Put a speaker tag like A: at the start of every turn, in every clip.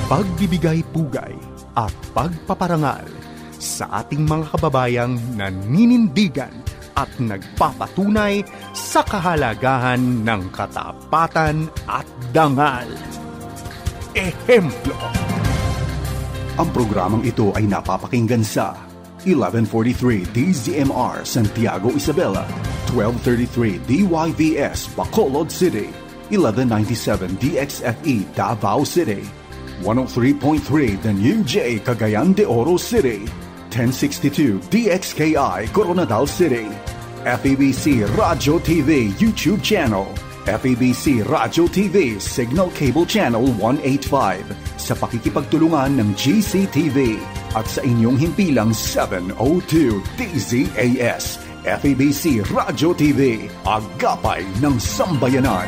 A: pagbibigay pugay at pagpaparangal sa ating mga kababayang naninindigan at nagpapatunay sa kahalagahan ng katapatan at dangal. Ehemplo.
B: Ang programang ito ay napapakinggan sa 1143 DZMR Santiago Isabela, 1233 DYVS Bacolod City, 1197 DXFE Davao City, 103.3 The New J Cagayan de Oro City, 1062 DXKI Coronadal City, FEBC Radio TV YouTube channel, FEBC Radio TV Signal Cable Channel 185 sa pakikipagtulungan ng GCTV at sa inyong himpilang 702 DZAS FEBC Radio TV, agapay ng sambayanan.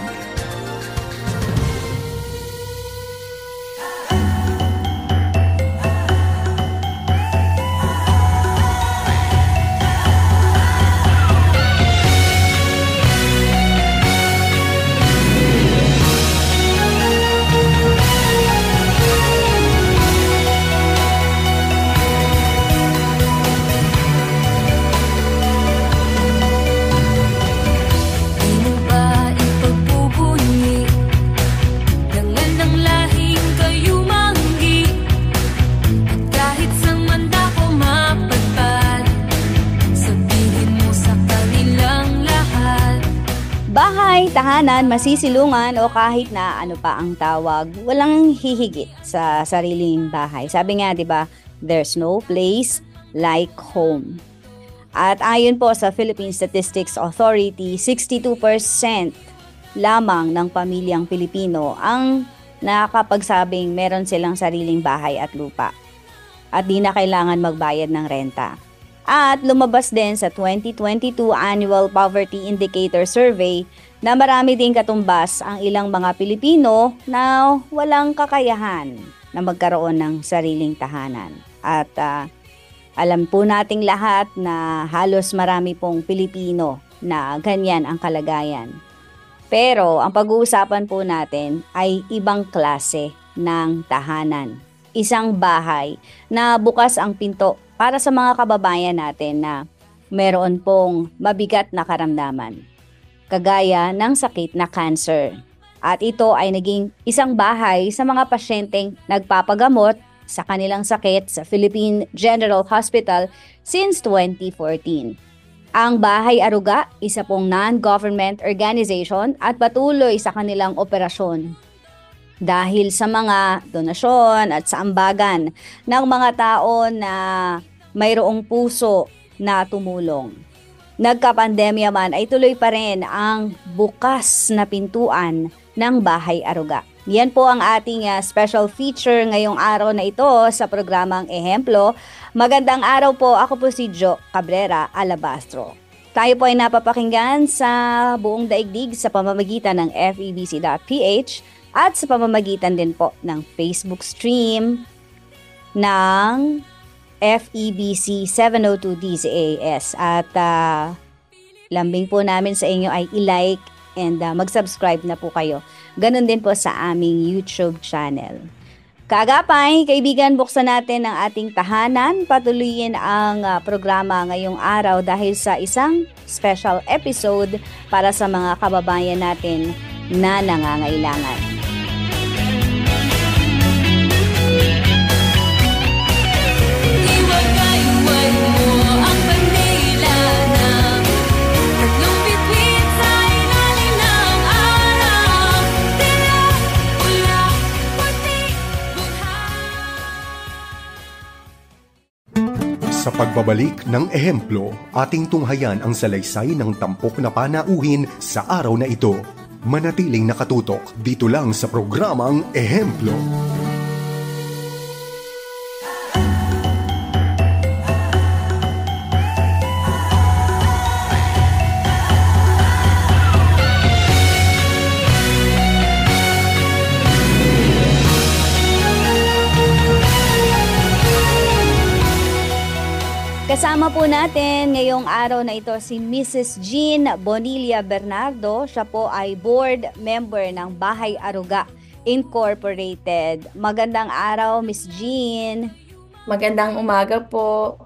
C: Tahanan, masisilungan o kahit na ano pa ang tawag, walang hihigit sa sariling bahay. Sabi nga, 'di ba, there's no place like home. At ayon po sa Philippine Statistics Authority, 62% lamang ng pamilyang Pilipino ang nakapagsabing meron silang sariling bahay at lupa. At di na kailangan magbayad ng renta. At lumabas din sa 2022 Annual Poverty Indicator Survey na marami ding katumbas ang ilang mga Pilipino na walang kakayahan na magkaroon ng sariling tahanan. At alam po nating lahat na halos marami pong Pilipino na ganyan ang kalagayan. Pero ang pag-uusapan po natin ay ibang klase ng tahanan. Isang bahay na bukas ang pinto para sa mga kababayan natin na meron pong mabigat na karamdaman, kagaya ng sakit na cancer. At ito ay naging isang bahay sa mga pasyenteng nagpapagamot sa kanilang sakit sa Philippine General Hospital since 2014. Ang Bahay Aruga, isa pong non-government organization at patuloy sa kanilang operasyon dahil sa mga donasyon at sa ambagan ng mga tao na mayroong puso na tumulong. Nagka-pandemya man ay tuloy pa rin ang bukas na pintuan ng Bahay Aruga. Yan po ang ating special feature ngayong araw na ito sa programang Ehemplo. Magandang araw po, ako po si Jo Cabrera Alabastro. Tayo po ay napapakinggan sa buong daigdig sa pamamagitan ng FEBC.ph at sa pamamagitan din po ng Facebook stream ng FEBC 702 DZAS. At lambing po namin sa inyo ay i-like and mag-subscribe na po kayo. Ganon din po sa aming YouTube channel. Kaagapay, kaibigan, buksan natin ang ating tahanan. Patuloyin ang programa ngayong araw dahil sa isang special episode para sa mga kababayan natin na nangangailangan.
B: Sa pagbabalik ng Ehemplo, ating tunghayan ang salaysay ng tampok na panauhin sa araw na ito. Manatiling nakatutok dito lang sa programang Ehemplo.
C: Kasama po natin ngayong araw na ito si Mrs. Jean Bonilla Bernardo. Siya po ay board member ng Bahay Aruga Incorporated. Magandang araw, Miss Jean.
D: Magandang umaga po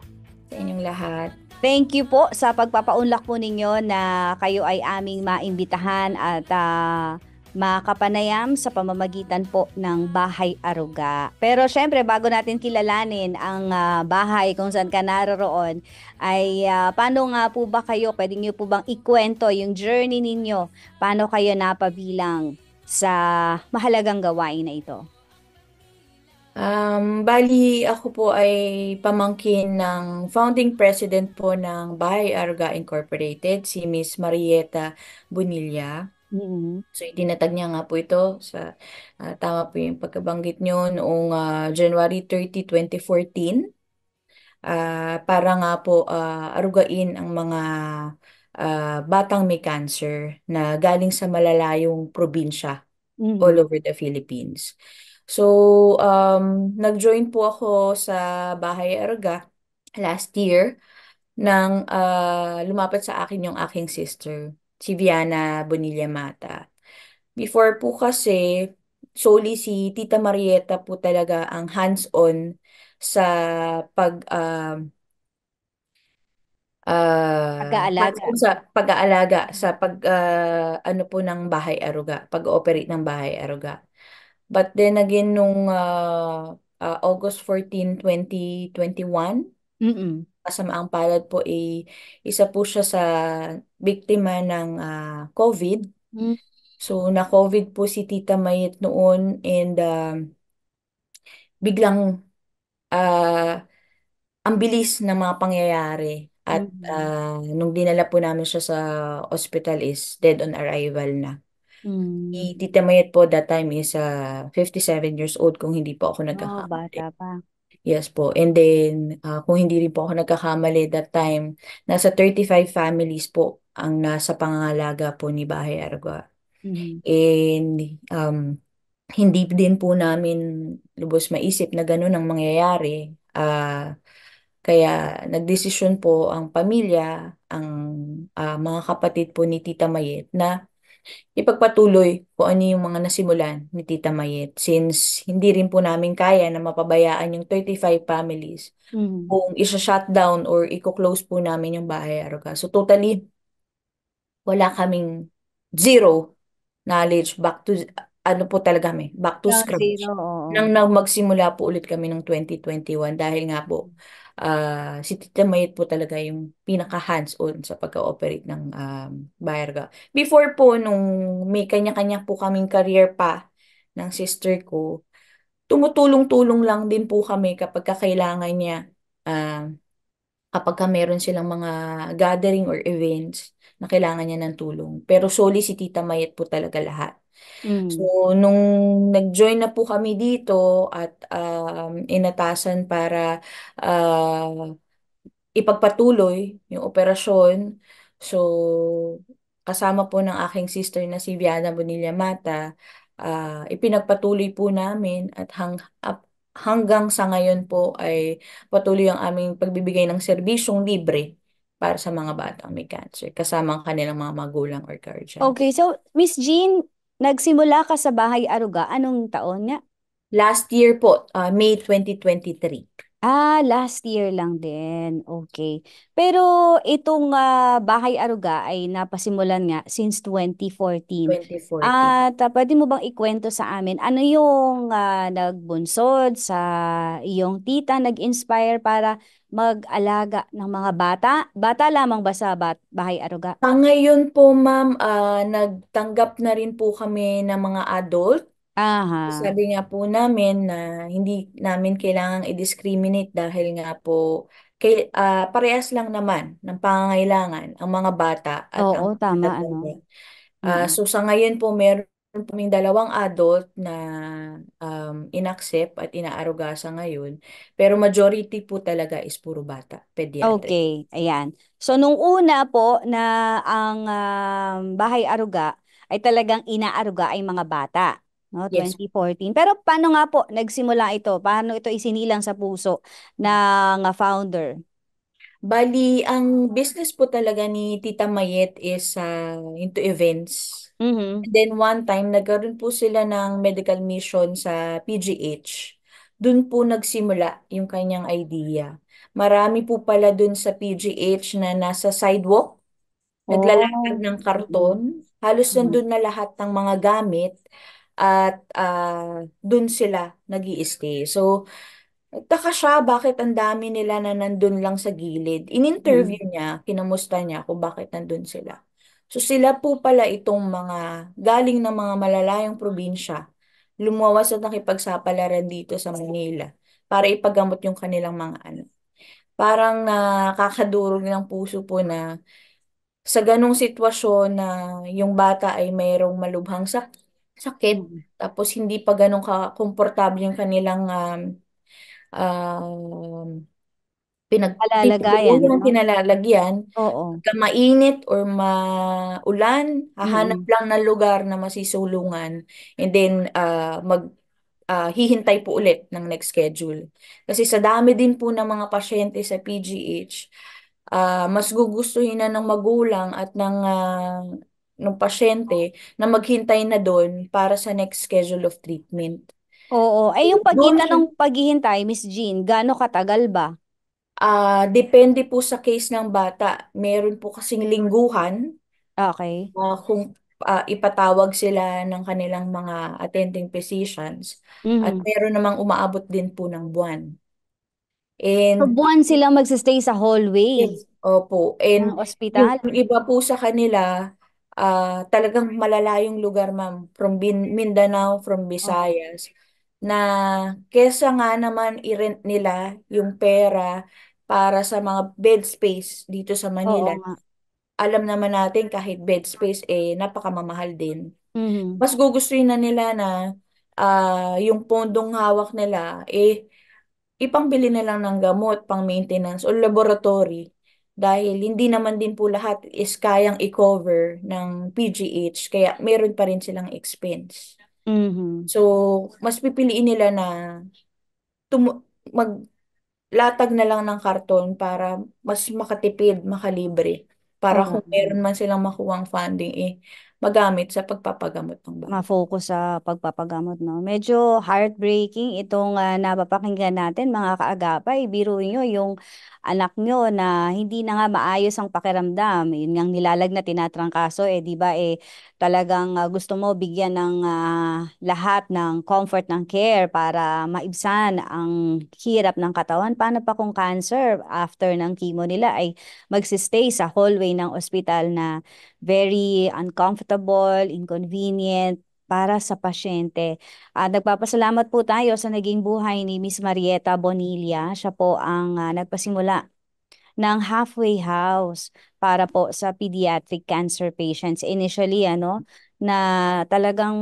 D: sa inyong lahat.
C: Thank you po sa pagpapaunlak po ninyo na kayo ay aming maimbitahan at makapanayam sa pamamagitan po ng Bahay Aruga. Pero syempre, bago natin kilalanin ang bahay kung saan ka naroroon, ay paano nga po ba kayo, pwede nyo po bang ikwento yung journey ninyo? Paano kayo napabilang sa mahalagang gawain na ito?
D: Bali, ako po ay pamangkin ng founding president po ng Bahay Aruga Incorporated, si Miss Marieta Bonilla.
C: Mm-hmm.
D: So, itinatag niya nga po ito sa, tama po yung pagkabanggit nyo, noong January 30, 2014, para nga po arugain ang mga batang may cancer na galing sa malalayong probinsya all
C: Mm-hmm.
D: over the Philippines. So, nag-join po ako sa Bahay Aruga last year nang lumapat sa akin yung aking sister, si Viana Bonilla Mata. Before po kasi, solely si Tita Marieta po talaga ang hands-on sa pag
C: Pag-aalaga.
D: hands-on sa pag-aalaga sa ano po ng Bahay Aruga, pag-ooperate ng Bahay Aruga. But then again, nung August 14, 2021,
C: Mm-mm.
D: kasamaang palad po isa po siya sa biktima ng COVID.
C: Mm.
D: So, na-COVID po si Tita Mayet noon and biglang ah, ang bilis ng mga pangyayari. At
C: Mm.
D: nung dinala po namin siya sa hospital is dead on arrival na.
C: Mm.
D: Tita Mayet po that time is 57 years old kung hindi po ako
C: Oh,
D: nagkakamali.
C: bata pa.
D: Yes po. And then, kung hindi rin po ako nagkakamali that time, nasa 35 families po ang nasa pangangalaga po ni Bahay Aragua.
C: Mm.
D: And hindi din po namin lubos maisip na ganun ang mangyayari. Kaya nagdesisyon po ang pamilya, ang mga kapatid po ni Tita Mayet na ipagpatuloy kung ano yung mga nasimulan ni Tita Mayet since hindi rin po namin kaya na mapabayaan yung 35 families
C: Mm.
D: kung isa-shutdown or i-close po namin yung Bahay Aruga. So totally wala kaming zero knowledge back to ano po talaga kami, back to
C: Ground zero,
D: scratch.
C: oo.
D: Nang magsimula po ulit kami ng 2021 dahil nga po si Tita Mayet po talaga yung pinaka hands-on sa pagka-operate ng Bayarga. Before po, nung may kanya-kanya po kaming career pa ng sister ko, tumutulong-tulong lang din po kami kapag kailangan niya. ah, Kapag meron silang mga gathering or events na kailangan niya ng tulong. Pero solely si Tita Mayet po talaga lahat.
C: Mm.
D: So, nung nag-join na po kami dito at inatasan para uh, ipagpatuloy yung operasyon. So, kasama po ng aking sister na si Viana Bonilla Mata, ipinagpatuloy po namin at hanggang sa ngayon po ay patuloy ang aming pagbibigay ng serbisyong libre para sa mga batang may cancer, kasama ang kanilang mga magulang or guardian.
C: Okay, so Miss Jean, nagsimula ka sa Bahay Aruga. Anong taon nga?
D: Last year po, May 2023.
C: Last year lang din. Okay. Pero itong Bahay Aruga ay napasimulan nga since 2014.
D: 2014.
C: At pwede mo bang ikwento sa amin, ano yung nagbunsod sa iyong tita, nag-inspire para mag-alaga ng mga bata? Bata lamang ba sa Bahay Aruga?
D: Ngayon po, ma'am, nagtanggap na rin po kami ng mga adult.
C: Aha.
D: Sabi nga po namin na hindi namin kailangang i-discriminate dahil nga po parehas lang naman ng pangangailangan ang mga bata at
C: Oo,
D: ang
C: tama, ano?
D: matatanda.
C: Mm.
D: So sa ngayon po meron kaming dalawang adult na inaccept at inaaruga sa ngayon. Pero majority po talaga is puro bata, pediatric.
C: Okay, ayan. So nung una po na ang Bahay Aruga ay talagang inaaruga ay mga bata, no?
D: Yes.
C: 2014. Pero paano nga po nagsimula ito? Paano ito isinilang sa puso ng founder?
D: Bali, ang business po talaga ni Tita Mayet is into events.
C: Mhm.
D: And then one time, nagkaroon po sila ng medical mission sa PGH. Doon po nagsimula yung kanyang idea. Marami po pala doon sa PGH na nasa sidewalk, naglalatag
C: Oh.
D: ng
C: Mm.
D: karton. Halos
C: Mm.
D: nandun na lahat ng mga gamit at doon sila nag stay. So, nagtaka siya bakit ang dami nila na nandun lang sa gilid. In-interview
C: Mm.
D: niya, kinamusta niya kung bakit nandun sila. So sila po pala itong mga galing ng mga malalayong probinsya, lumuwas at nakipagsapalaran dito sa Manila para ipagamot yung kanilang mga ano. Parang nakakadurog ng puso po na sa ganong sitwasyon na yung bata ay mayroong malubhang sakit,
C: Mm.
D: tapos hindi pa ganong ka-komportable yung kanilang um,
C: Palalagayan,
D: pinagtutuluyan,
C: no?
D: pinalalagyan,
C: Oo.
D: pagka mainit or maulan, hahanap
C: Mm.
D: lang ng lugar na masisulungan and then hihintay po ulit ng next schedule. Kasi sa dami din po ng mga pasyente sa PGH, mas gugustuhin na ng magulang at ng pasyente na maghintay na doon para sa next schedule of treatment.
C: Oo. Ay, yung
D: Doon
C: tanong paghihintay, Miss Jean, gaano katagal ba?
D: Depende po sa case ng bata. Meron po kasing lingguhan
C: Okay.
D: kung ipatawag sila ng kanilang mga attending physicians at
C: Mhm.
D: meron namang umaabot din po ng buwan.
C: So,
D: And
C: buwan silang magsistay sa hallway
D: yes, opo.
C: ng
D: And yung
C: ospital.
D: iba po sa kanila, talagang malalayong lugar, ma'am, from Mindanao, from
C: Oo.
D: Visayas, na kesa nga naman i-rent nila yung pera para sa mga bed space dito sa
C: Oo
D: Manila.
C: nga.
D: Alam naman natin kahit bed space, napakamamahal din.
C: Mhm.
D: Mas gugustuhin na nila na yung pondong hawak nila, ipangbili na lang ng gamot, pang maintenance o laboratory dahil hindi naman din po lahat is kayang i-cover ng PGH kaya meron pa rin silang expense.
C: Mhm.
D: So, mas pipiliin nila na maglatag na lang ng karton para mas makatipid, makalibre. Para
C: Oo.
D: kung meron man silang makuhang funding, magamit sa pagpapagamot ng bata.
C: Ma-focus sa pagpapagamot, no? Medyo heartbreaking itong napapakinggan natin, mga kaagapay. Biruin nyo yung anak nyo na hindi na nga maayos ang pakiramdam. Yun ngang nilalag na tinatrangkaso, di ba, talagang gusto mo bigyan ng lahat ng comfort ng care para maibsan ang hirap ng katawan. Paano pa kung cancer after ng chemo nila ay magsistay sa hallway ng ospital na very uncomfortable, inconvenient para sa pasyente. Nagpapasalamat po tayo sa naging buhay ni Miss Marieta Bonilla. Siya po ang nagpasimula ng halfway house para po sa pediatric cancer patients. Initially, na talagang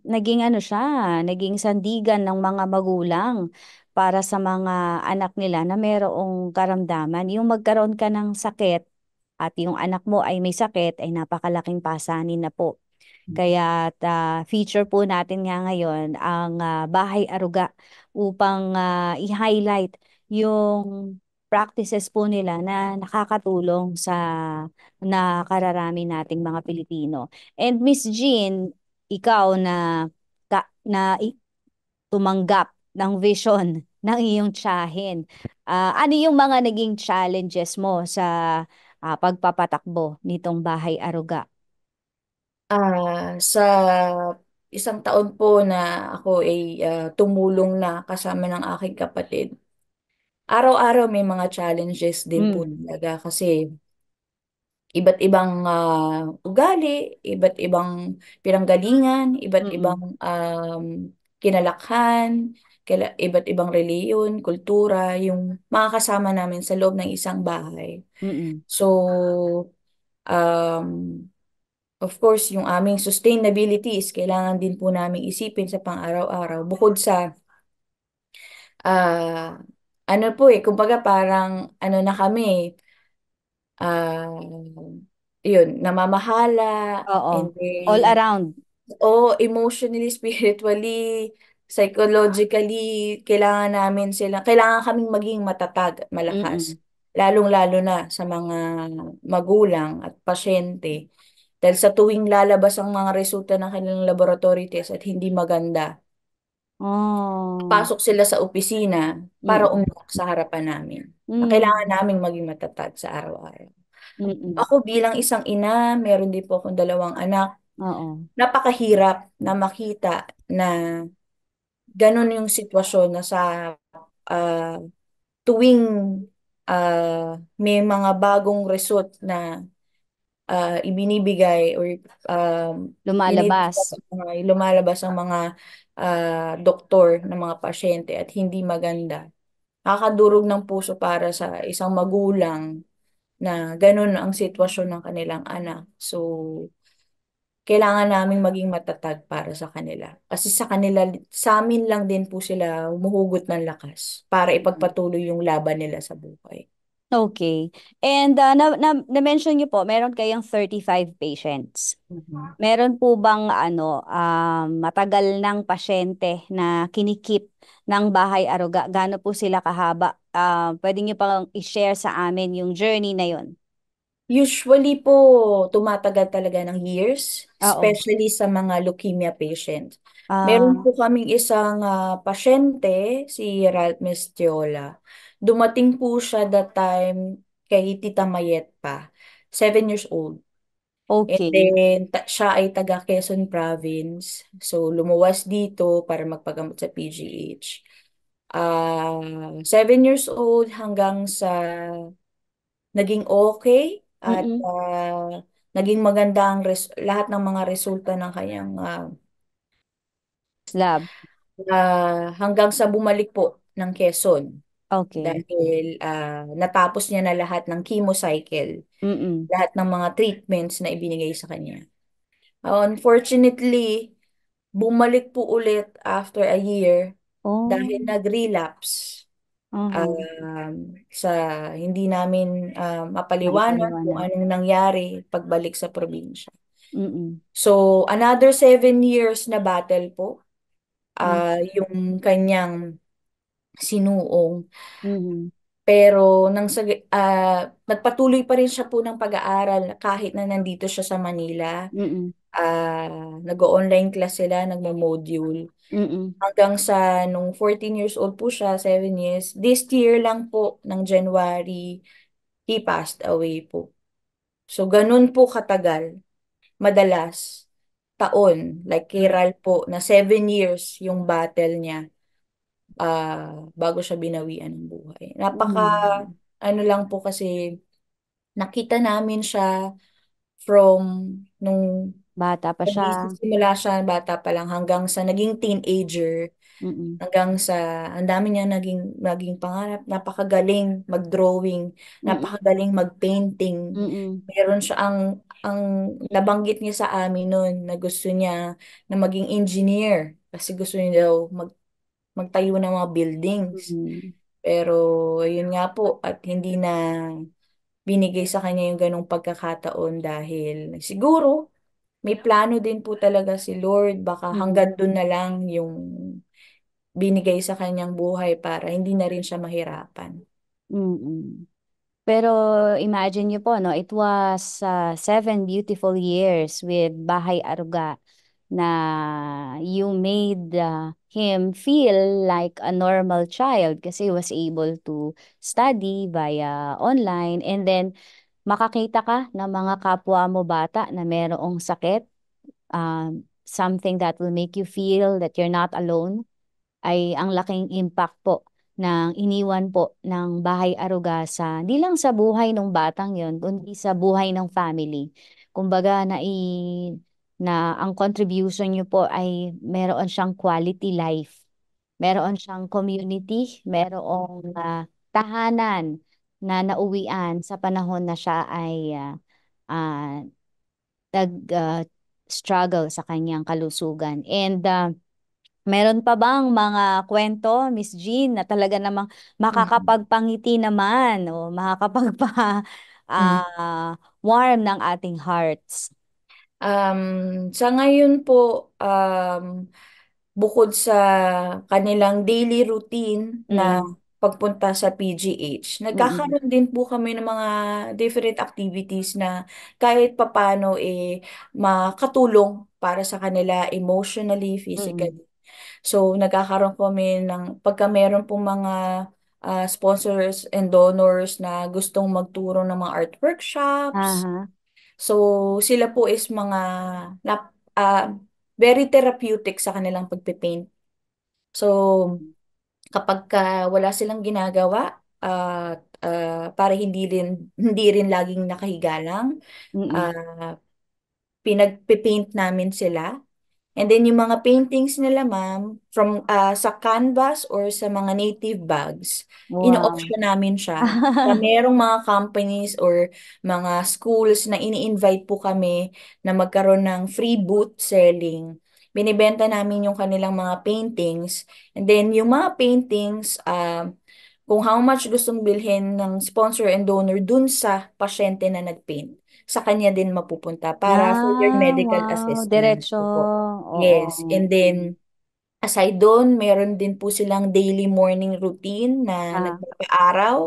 C: naging siya, naging sandigan ng mga magulang para sa mga anak nila na mayroong karamdaman. Yung magkaroon ka ng sakit at yung anak mo ay may sakit, ay napakalaking pasanin na po. Kaya feature po natin nga ngayon ang Bahay Aruga upang i-highlight yung practices po nila na nakakatulong sa nakararami nating mga Pilipino. And Miss Jean, ikaw tumanggap ng vision ng iyong tiyahin. Ano yung mga naging challenges mo sa pagpapatakbo nitong Bahay Aruga?
D: Sa isang taon po na ako ay tumulong na kasama ng aking kapatid, araw-araw may mga challenges din po
C: Mm.
D: talaga kasi iba't ibang ugali, iba't ibang pinanggalingan, iba't ibang
C: Mm.
D: kinalakhan, iba't ibang reliyon, kultura, yung mga kasama namin sa loob ng isang bahay.
C: Mm.
D: So, um, of course, yung aming sustainability is kailangan din po namin isipin sa pang-araw-araw. Bukod sa, ah, ano po kumbaga parang ano na kami, ah, yun, namamahala,
C: Oo.
D: and
C: All
D: then,
C: around.
D: emotionally, spiritually, psychologically, kailangan kaming maging matatag at malakas.
C: Mm.
D: Lalong-lalo na sa mga magulang at pasyente. Dahil sa tuwing lalabas ang mga resulta ng kanilang laboratory test at hindi maganda,
C: Oh.
D: pasok sila sa opisina para
C: Mm.
D: umiyak sa harapan namin. Na kailangan
C: Mm.
D: naming maging matatag sa araw-araw.
C: Mm.
D: Ako bilang isang ina, meron din po akong dalawang anak.
C: Oo.
D: Napakahirap na makita na ganun yung sitwasyon na sa ah, tuwing may mga bagong result na ibinibigay or dinidiscuss
C: Lumalabas.
D: lumalabas ang mga doktor ng mga pasyente at hindi maganda. Nakakadurog ng puso para sa isang magulang na ganun ang sitwasyon ng kanilang anak. So, kailangan naming maging matatag para sa kanila. Kasi sa kanila, sa amin lang din po sila humuhugot ng lakas para ipagpatuloy yung laban nila sa buhay.
C: Okay. And na-mention niyo po, meron kayong 35 patients.
D: Mhm.
C: Meron po bang matagal ng pasyente na kinikip ng Bahay Aruga? Gaano po sila kahaba? Pwede niyo pang i-share sa amin yung journey na yon?
D: Usually po, tumatagal talaga ng years,
C: Oo.
D: especially sa mga leukemia patients. Meron
C: Ah,
D: po kaming isang pasyente, si Ralph Mestiola. Dumating po siya that time kay Tita Mayet pa, 7 years old. And
C: okay.
D: then, siya ay taga Quezon Province. So, lumuwas dito para magpagamot sa PGH. 7 years old hanggang sa naging okay at
C: Mm-mm.
D: naging maganda ang lahat ng mga resulta ng kanyang
C: Lab.
D: hanggang sa bumalik po ng Quezon
C: Okay.
D: dahil natapos niya na lahat ng chemo cycle,
C: Mm-mm.
D: lahat ng mga treatments na ibinigay sa kanya. Unfortunately, bumalik po ulit after a year
C: Oh.
D: dahil nag-relapse.
C: Uh-huh.
D: Sa hindi namin mapaliwanag kung
C: Maipaliwanag.
D: anong nangyari pagbalik sa probinsya.
C: Mm-mm.
D: So, another 7 years na battle po,
C: Mm.
D: yung kanyang sinuong.
C: Mm-mm.
D: Pero nagpatuloy pa rin siya po ng pag-aaral kahit na nandito siya sa Manila.
C: Mm-mm.
D: Nag-online class sila, nagmo-module.
C: Mm-mm.
D: Hanggang sa nung 14 years old po siya, 7 years. This year lang po, ng January, he passed away po. So, ganun po katagal, madalas, taon, like kay
C: Mm.
D: Ral po, na 7 years yung battle niya bago siya binawian ng buhay.
C: Mm.
D: Ano lang po kasi, nakita namin siya from nung
C: Bata pa siya.
D: nagsisimula siya, bata pa lang, hanggang sa naging teenager,
C: Mm-mm.
D: hanggang sa ang dami niya naging pangarap, napakagaling mag-drawing,
C: Mm-mm.
D: napakagaling mag-painting.
C: Mm-mm.
D: Meron siya ang nabanggit niya sa amin noon na gusto niya na maging engineer kasi gusto niya daw magtayo ng mga buildings.
C: Mm-mm.
D: Pero yun nga po at hindi na binigay sa kanya yung ganong pagkakataon dahil siguro may plano din po talaga si Lord, baka
C: Mm-mm.
D: hanggang doon na lang yung binigay sa kanyang buhay para hindi na rin siya mahirapan.
C: Mm-mm. Pero imagine niyo po, no, it was 7 beautiful years with Bahay Aruga na you made him feel like a normal child kasi he was able to study via online, and then makakita ka ng mga kapwa mo bata na merong sakit, something that will make you feel that you're not alone, ay ang laking impact po ng iniwan po ng Bahay Aruga sa, di lang sa buhay ng batang yon, kundi sa buhay ng family. Kumbaga na ang contribution niyo po ay meron siyang quality life, meron siyang community, merong tahanan na nauwian sa panahon na siya ay ah, nag struggle sa kanyang kalusugan. And meron pa bang mga kwento, Miss Jean, na talaga namang
D: Mhm.
C: makakapagpangiti naman o makakapagpa
D: Mm.
C: warm ng ating hearts?
D: Sa ngayon po, bukod sa kanilang daily routine na
C: Mm.
D: pagpunta sa PGH,
C: Mm.
D: nagkakaroon din po kami ng mga different activities na kahit papano makatulong para sa kanila emotionally,
C: Mm.
D: physically. So, nagkakaroon kami ng, pagka meron pong mga sponsors and donors na gustong magturo ng mga art workshops.
C: Aha.
D: So, sila po is mga very therapeutic sa kanilang pagpipaint. So, kapag wala silang ginagawa at para hindi rin laging nakahiga lang,
C: Mm.
D: ah, pinagpipaint namin sila. And then yung mga paintings nila, ma'am, from sa canvas or sa mga native bags,
C: Wow.
D: ino-auction namin siya. Merong mga companies or mga schools na ini-invite po kami na magkaroon ng free booth selling. Binibenta namin yung kanilang mga paintings. And then yung mga paintings, kung how much gustong bilhin ng sponsor and donor dun sa pasyente na nagpaint, sa kanya din mapupunta para for their medical
C: Wow,
D: assessment.
C: diretso.
D: Opo. Yes.
C: Oo.
D: And then, aside doon, meron din po silang daily morning routine na
C: Ah,
D: nagpapaaraw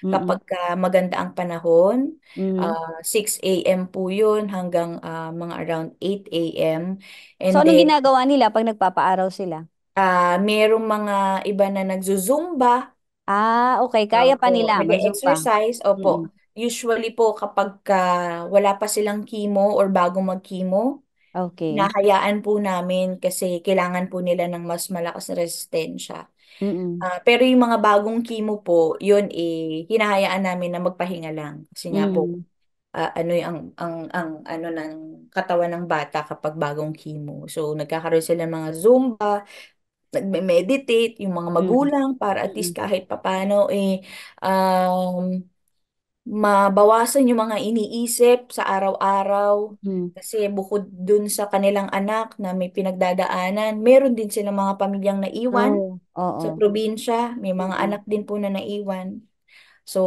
C: mm.
D: kapag maganda ang panahon.
C: Mm.
D: 6 a.m. po yun hanggang mga around 8 a.m.
C: So,
D: And
C: anong
D: then,
C: ginagawa nila pag nagpapaaraw sila?
D: merong mga iba na nagzuzumba.
C: Ah, okay. Kaya pa
D: Opo,
C: nila, mag-zumba.
D: nag-exercise, opo.
C: Mm.
D: Usually po kapag wala pa silang chemo or bago mag-chemo,
C: Okay.
D: hinahayaan po namin kasi kailangan po nila ng mas malakas na resistensya.
C: Mm.
D: Pero yung mga bagong chemo po, yun hinahayaan namin na magpahinga lang. Kasi nga po,
C: Mm.
D: ano yung ang ano ng katawan ng bata kapag bagong chemo. So nagkakaroon sila ng mga Zumba, nagme-meditate yung mga
C: Mm.
D: magulang para at least
C: Mm.
D: kahit papano um, mabawasan yung mga iniisip sa araw-araw.
C: Mm.
D: Kasi bukod dun sa kanilang anak na may pinagdadaanan, meron din silang mga pamilyang naiwan
C: Oh,
D: sa
C: oo.
D: probinsya. May mga
C: Mm.
D: anak din po na naiwan. So,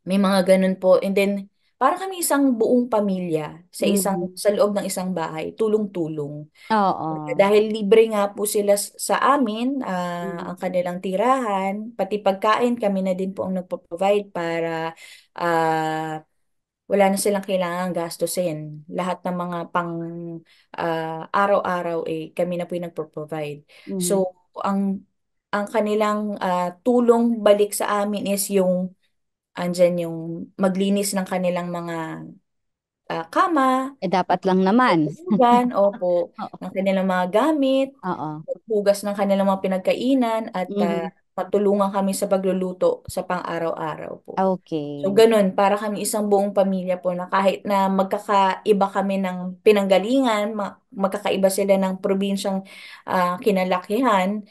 D: may mga ganun po. And then, para kami isang buong pamilya
C: Mhm.
D: sa loob ng isang bahay, tulong-tulong.
C: Oo.
D: Dahil libre nga po sila sa amin,
C: Mm.
D: ang kanilang tirahan, pati pagkain kami na din po ang nagpo-provide para ah, wala na silang kailangang gastusin. Lahat ng mga pang araw-araw kami na po yung nagpo-provide.
C: Mhm.
D: So, ang kanilang tulong balik sa amin is yung andyan yung maglinis ng kanilang mga kama,
C: Eh, dapat lang naman.
D: tulugan, opo,
C: Oo.
D: ng kanilang mga gamit,
C: Oo.
D: maghugas ng kanilang mga pinagkainan, at
C: Mhm.
D: matulungan kami sa pagluluto sa pang-araw-araw po. So,
C: Okay.
D: ganun, para kami isang buong pamilya po na kahit na magkakaiba kami ng pinanggalingan, magkakaiba sila ng probinsyang kinalakihan,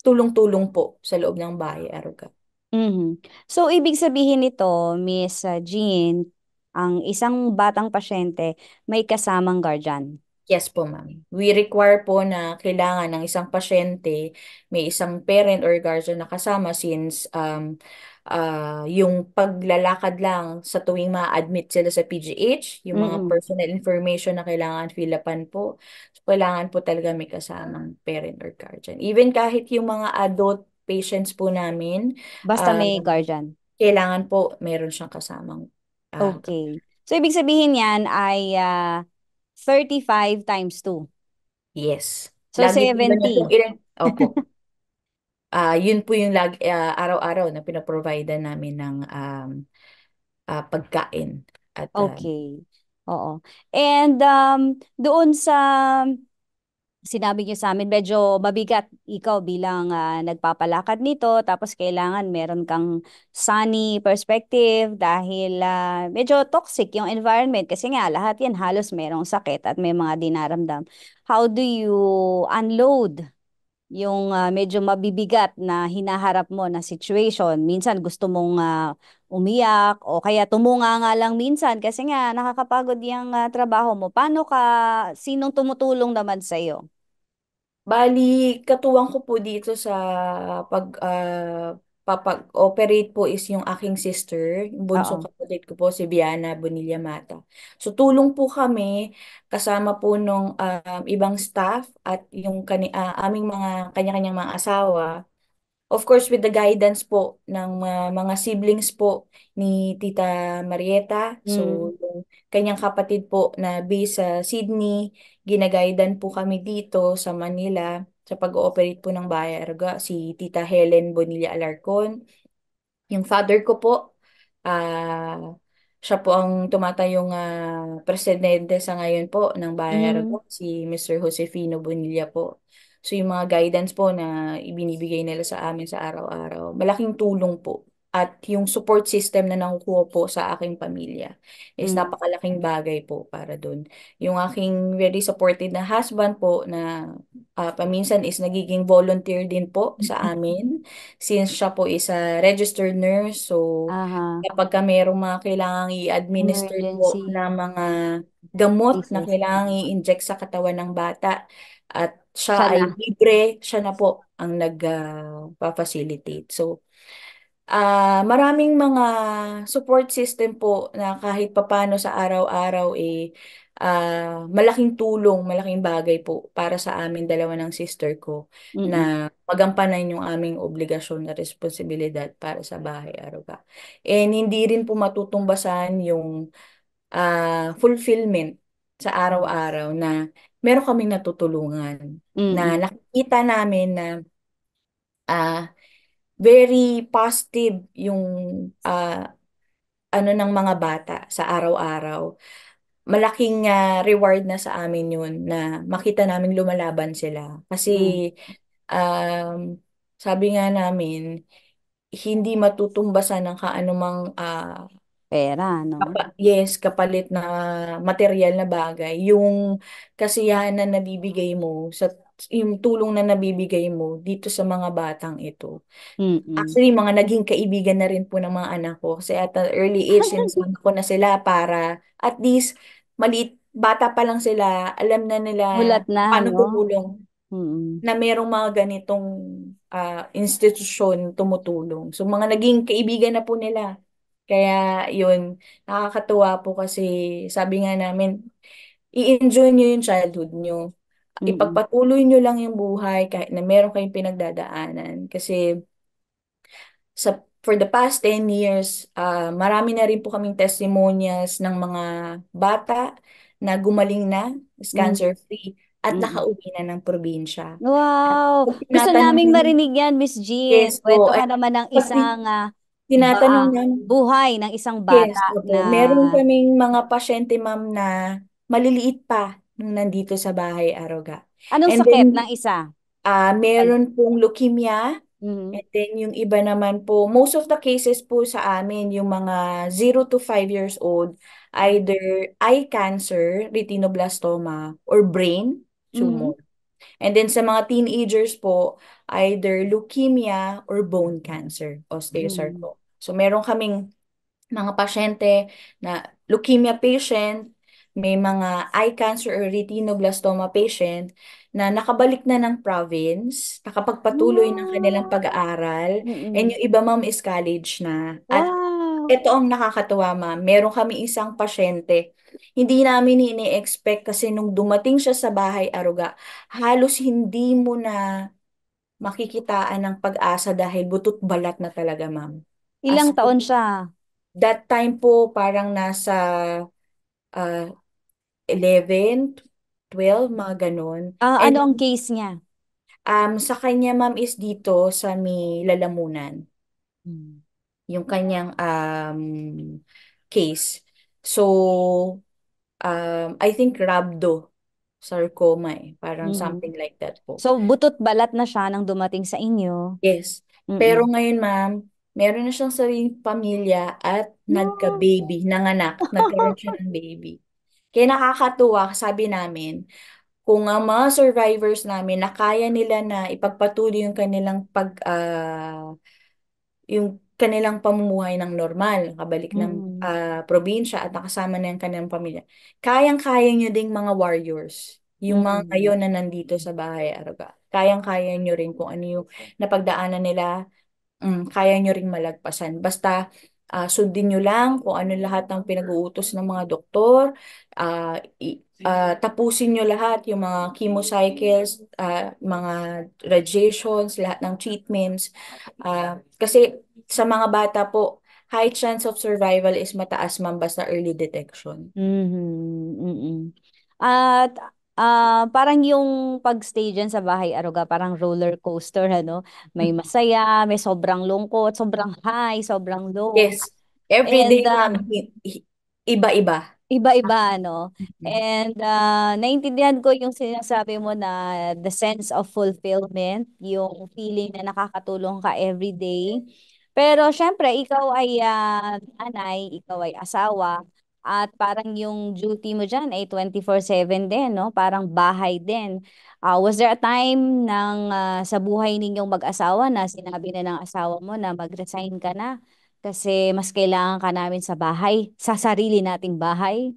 D: tulong-tulong po sa loob ng bahay, Aruga.
C: Mhm. So, ibig sabihin nito, Miss Jean, ang isang batang pasyente may kasamang guardian.
D: Yes po, ma'am. We require po na kailangan ng isang pasyente may isang parent or guardian na kasama since yung paglalakad lang sa tuwing ma-admit sila sa PGH, yung mga
C: Mm.
D: personal information na kailangan fill upan po, so, kailangan po talaga may kasamang parent or guardian. Even kahit yung mga adult patients po namin,
C: Basta
D: ah,
C: may guardian.
D: kailangan po meron siyang kasamang
C: Okay. So, ibig sabihin yan ay 35 times 2.
D: yes.
C: So,
D: Lagi po ganyan kung
C: 70.
D: ilan, opo. Yun po yung araw-araw na pinaprovide namin ng pagkain. At
C: Okay. Oo. And doon sa sinabi niyo sa amin, medyo mabigat ikaw bilang nagpapalakad nito, tapos kailangan meron kang sunny perspective dahil medyo toxic yung environment kasi nga lahat yan halos merong sakit at may mga dinaramdam. How do you unload yung medyo mabibigat na hinaharap mo na situation? Minsan gusto mong umiyak o kaya tumunga nga lang minsan kasi nga nakakapagod yung trabaho mo. Sinong tumutulong naman sa'yo?
D: bali, katuwang ko po dito sa papag-operate po is yung aking sister, yung bunsong
C: Oo.
D: kapatid ko po, si Biana Bonilla Mata. So, tulong po kami kasama po nung ibang staff at yung aming mga kanya-kanyang mga asawa. Of course, with the guidance po ng mga siblings po ni Tita Marieta.
C: Mm.
D: So, yung kanyang kapatid po na based sa Sydney, ginagaidan po kami dito sa Manila sa pag-ooperate po ng Bahay Aruga, si Tita Helen Bonilla Alarcon. Yung father ko po, ah siya po ang tumatayong presidente sa ngayon po ng Bahay
C: Mm.
D: Aragon, si Mr. Josefino Bonilla po. So yung mga guidance po na ibinibigay nila sa amin sa araw-araw, malaking tulong po. At yung support system na nakukuha po sa aking pamilya is
C: Mm.
D: napakalaking bagay po para dun. Yung aking very supportive na husband po na paminsan is nagiging volunteer din po sa amin since siya po is a registered nurse. So,
C: Aha.
D: kapag ka mayroong mga kailangang i-administer po na
C: Emergency
D: mga gamot na
C: cases.
D: kailangang i-inject sa katawan ng bata at
C: Siya
D: siya
C: na.
D: ay libre, siya na po ang nag-facilitate. So, maraming mga support system po na kahit papano sa araw-araw malaking tulong, malaking bagay po para sa amin dalawa ng sister ko
C: Mm.
D: na magampanan yung aming obligasyon na responsibilidad para sa bahay aruga. And hindi rin po matutumbasan yung fulfillment sa araw-araw na meron kaming natutulungan na
C: Mm.
D: nakikita namin na ah, very positive yung ah, ano ng mga bata sa araw-araw. Malaking reward na sa amin yun na makita namin lumalaban sila. Kasi
C: Mm.
D: um, sabi nga namin, hindi matutumbasan ng kaanumang
C: Pera, no?
D: yes, kapalit na material na bagay. Yung kasiyahan na nabibigay mo yung tulong na nabibigay mo dito sa mga batang ito.
C: Mm.
D: Actually, mga naging kaibigan na rin po ng mga anak ko. Kasi at an early age, sinasama ko na sila para at least maliit, bata pa lang sila, alam na nila
C: Mulat na,
D: paano
C: no?
D: tumulong
C: Mm.
D: na merong mga ganitong institusyon tumutulong. So, mga naging kaibigan na po nila. Kaya, yun, nakakatuwa po kasi sabi nga namin, i-enjoy nyo yung childhood nyo.
C: Mm.
D: Ipagpatuloy nyo lang yung buhay kahit na meron kayong pinagdadaanan. Kasi, for the past 10 years, marami na rin po kaming testimonials ng mga bata na gumaling na, is
C: Mm.
D: cancer-free, at
C: Mm.
D: nakauwi na ng probinsya. At
C: Wow!
D: pag
C: Gusto
D: tinatanong
C: naming
D: namin,
C: marinig yan, Miss Jean.
D: yes po,
C: Kwento ka naman ng
D: pag
C: isang
D: tinatanong namin,
C: buhay ng isang
D: yes,
C: bata
D: opo,
C: na
D: meron kaming mga pasyente ma'am na maliliit pa nung nandito sa bahay Aruga.
C: anong
D: And
C: sakit
D: then,
C: ng isa?
D: meron pong leukemia.
C: Mm.
D: And then yung iba naman po, most of the cases po sa amin, yung mga 0 to 5 years old, either eye cancer, retinoblastoma, or brain
C: Mm.
D: tumor. And then sa mga teenagers po, either leukemia or bone cancer,
C: Mm.
D: osteosarcoma. So meron kaming mga pasyente na leukemia patient, may mga eye cancer or retinoblastoma patient na nakabalik na ng province, nakapagpatuloy ng kanilang
C: Wow!
D: pag-aaral, and
C: Mm.
D: yung iba ma'am is college na. At
C: Wow!
D: ito ang nakakatuwa ma'am, meron kami isang pasyente, hindi namin ini-expect kasi nung dumating siya sa bahay Aruga, halos hindi mo na makikitaan ng pag-asa dahil butot balat na talaga ma'am.
C: Ilang
D: As
C: taon siya?
D: that time po parang nasa ah, 11, 12, mga ganun. And
C: Ano ang case niya?
D: sa kanya ma'am is dito sa may lalamunan,
C: Mm.
D: yung kanyang case. So, I think rhabdo sarcoma parang
C: Mm.
D: something like that po.
C: So, butot balat na siya nang dumating sa inyo.
D: Yes. Pero
C: Mm.
D: ngayon ma'am, meron na siyang sariling pamilya at
C: No.
D: nagka-baby, nanganak, nagkaroon siya ng baby. Kaya nakakatuwa, sabi namin, kung ang mga survivors namin na kaya nila na ipagpatuloy yung kanilang pamumuhay ng normal, kabalik ng
C: Mm.
D: probinsya at nakasama na yung kanilang pamilya, kayang-kaya nyo ding mga warriors, yung mga
C: Mm.
D: ngayon na nandito sa bahay Aruga. Kayang-kaya nyo rin kung ano yung napagdaanan nila. Kaya nyo ring malagpasan. Basta sundin nyo lang kung ano lahat ng pinag-uutos ng mga doktor. tapusin nyo lahat yung mga chemo cycles, mga radiations, lahat ng treatments. Kasi sa mga bata po, high chance of survival is mataas man basta early detection.
C: Mhm, mm. At parang yung pag-stay dyan sa Bahay Aruga, parang roller coaster, ano? May masaya, may sobrang lungkot, sobrang high, sobrang low.
D: Yes, every
C: And
D: day, ma'am, iba-iba.
C: iba-iba, no? And naintindihan ko yung sinasabi mo na the sense of fulfillment, yung feeling na nakakatulong ka every day. Pero syempre, ikaw ay nanay, ikaw ay asawa, at parang yung duty mo dyan ay 24/7 din, no? Parang bahay din. Was there a time sa buhay ninyong mag-asawa na sinabi na ng asawa mo na mag-resign ka na? Kasi mas kailangan ka namin sa bahay, sa sarili nating bahay.